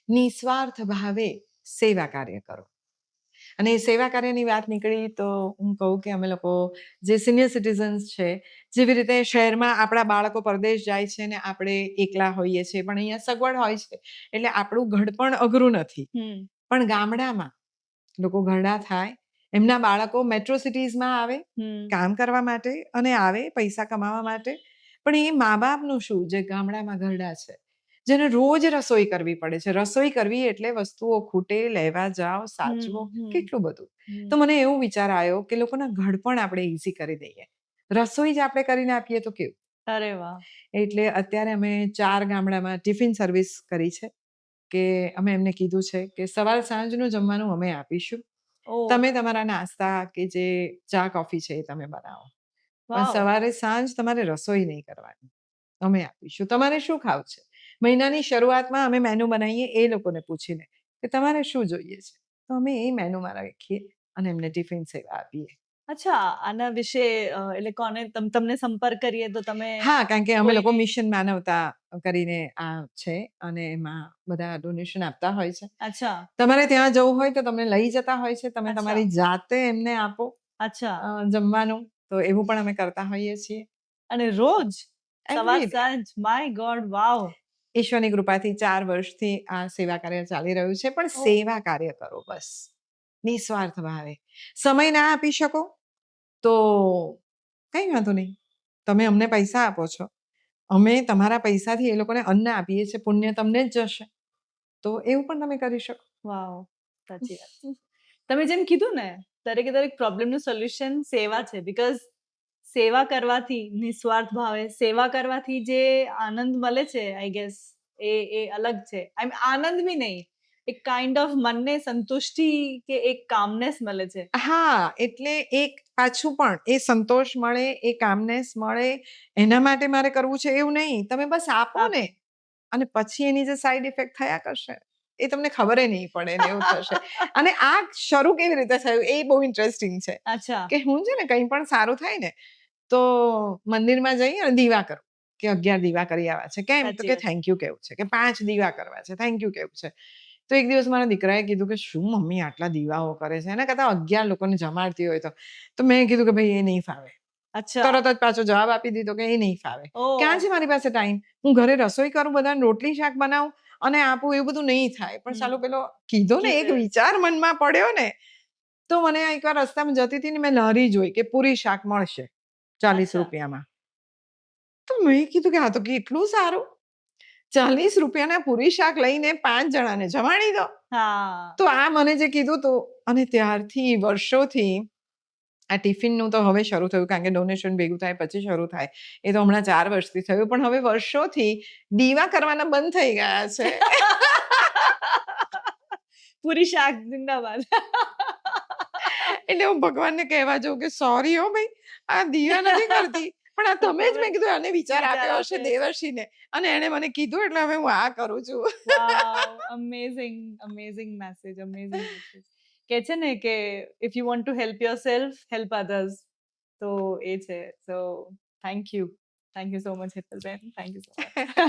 નિસ્વાર્થ ભાવે સેવા કાર્ય કરો. અને એ સેવા કાર્યની વાત નીકળી તો હું કહું કે અમે લોકો જે સિનિયર સિટીઝન્સ છે, જેવી રીતે શહેરમાં આપણા બાળકો પરદેશ જાય છે ને આપણે એકલા હોઈએ છીએ, પણ અહીંયા સગવડ હોય છે એટલે આપણું ઘડપણ અઘરું નથી. પણ ગામડામાં લોકો ઘરડા થાય, એમના બાળકો મેટ્રો સિટીઝમાં આવે કામ કરવા માટે અને આવે પૈસા કમાવા માટે. પણ એ મા બાપનું શું જે ગામડામાં ઘરડા છે, જેને રોજ રસોઈ કરવી પડે છે. રસોઈ કરવી એટલે વસ્તુઓ ખૂટે, લેવા જાઓ, સાચવો, કેટલું બધું. તો મને એવું વિચાર આવ્યો કે લોકોના ઘડપણ આપણે ઈઝી કરી દઈએ. રસોઈ જ આપણે કરીને આપીએ તો કેવું? અરે વાહ! એટલે અત્યારે અમે 4 ગામડામાં ટિફિન સર્વિસ કરી છે કે અમે એમને કીધું છે કે સવાર સાંજનું જમવાનું અમે આપીશું. તમે તમારા નાસ્તા કે જે ચા કોફી છે એ તમે બનાવો. પણ સવારે સાંજ તમારે રસોઈ નહીં કરવાની. અમે આપીશું. તમારે શું ખાવું છે? મહિનાની શરૂઆતમાં અમે મેનુ બનાવીએ એ લોકોને પૂછીને કે તમારે શું જોઈએ છે? તો અમે એ મેનુમાં રાખીએ અને એમને ટિફિન સેવા આપીએ. અચ્છા, આના વિશે એટલે કોને તમને સંપર્ક કરીએ તો તમે હા, કારણ કે અમે લોકો કોઈને મિશન માનવતા કરીને આ છે અને એમાં બધા ડોનેશન આપતા હોય છે. અચ્છા, તમારે ત્યાં જવું હોય તો તમને લઈ જતા હોય છે. તમે અચ્છા. તમારી જાતે એમને આપો અચ્છા. જમવાનું. તો એવું પણ અમે કરતા હોઈએ છીએ. અને રોજ? સવાર એવરી ડે. સાંજ? માય ગોડ, વાવ! ઈશ્વરની કૃપાથી 4 વર્ષથી આ સેવા કાર્ય ચાલી રહ્યું છે. પણ ઓહ! સેવા કાર્ય કરો બસ. નિસ્વાર્થ ભાવે. સમય ના આપી શકો તો કંઈ વાંધો નહીં. તમે અમને પૈસા આપો છો. અમે તમારા પૈસાથી એ લોકોને અન્ન આપીએ છીએ. પુણ્ય તમને જ જશે. તો એવું પણ તમે કરી શકો. વાવ! સાચી વાત. તમે જેમ કીધું ને, દરેકે દરેક પ્રોબ્લેમનું સોલ્યુશન સેવા છે. બીકોઝ સેવા કરવાથી નિસ્વાર્થ ભાવે સેવા કરવાથી જે આનંદ મળે છે આઈ ગેસ એ અલગ છે. આનંદ બી નહીં, એક કાઇન્ડ ઓફ મનને સંતુષ્ટિ કે એક કામનેસ મળે છે. હા, એટલે એક પાછું પણ એ સંતોષ મળે, એ કામનેસ મળે, એના માટે મારે કરવું છે એવું નહીં. તમે બસ આપો ને અને પછી એની જે સાઈડ ઇફેક્ટ થયા કરશે, એ તમને ખબરે નહીં પડે ને એવું થશે. અને આ શરૂ કેવી રીતે થયું એ બહુ ઇન્ટરેસ્ટિંગ છે. અચ્છા. કે હું છે ને કંઈ પણ સારું થાય ને તો મંદિરમાં જઈ અને દીવા કરું કે 11 દીવા કરી આવ્યા છે. કેમ? તો સાચી કે વાત. થેન્ક યુ કહેવું છે કે 5 દીવા કરવા છે, થેન્ક યુ કહેવું છે. તો એક દિવસ મારા દીકરાએ કીધું કે શું મમ્મી આટલા દીવાઓ કરે છે? એના કરતાં 11 લોકોને જમાડતી હોય તો. તો મેં કીધું કે ભાઈ એ નહીં ફાવે. અચ્છા. તરત જ પાછો જવાબ આપી દીધો કે એ નહીં ફાવે. ઓહ! ક્યાં છે મારી પાસે ટાઈમ? હું ઘરે રસોઈ કરું, બધાને રોટલી શાક બનાવું અને આપું એવું બધું નહીં થાય. પણ ચાલો પેલો કીધો ને એક વિચાર મનમાં પડ્યો ને તો મને એકવાર રસ્તામાં જતી હતી ને મેં લારી જોઈ કે પૂરી શાક મળશે 40 અચ્છા. રૂપિયામાં. તો મેં કીધું કે આ તો કેટલું સારું. 40 રૂપિયાના પૂરી શાક લઈને 5 જણાને જમાડી દો. હા. તો આ મને જે કીધું તું અને ત્યારથી વર્ષોથી આ ટિફિનનું તો હવે શરૂ થયું કારણ કે ડોનેશન ભેગું થાય પછી શરૂ થાય. એ તો હમણાં 4 વર્ષથી થયું. પણ હવે વર્ષોથી દીવા કરવાના બંધ થઈ ગયા છે. પૂરી શાક જિંદાબાદ. એટલે હું ભગવાનને કહેવા જાઉં કે સોરી હો ભાઈ આ દિયા નથી કરતી. પણ આ તમે જ મેં કીધું આને વિચાર આપ્યો હશે દેવર્ષિને અને એણે મને કીધું એટલે હવે હું આ કરું છું. Wow! Amazing, amazing message, amazing message. કે છે ને કે if you want to help yourself, help others. તો એ છે. So thank you. Thank you so much Hetalben. Thank you so much.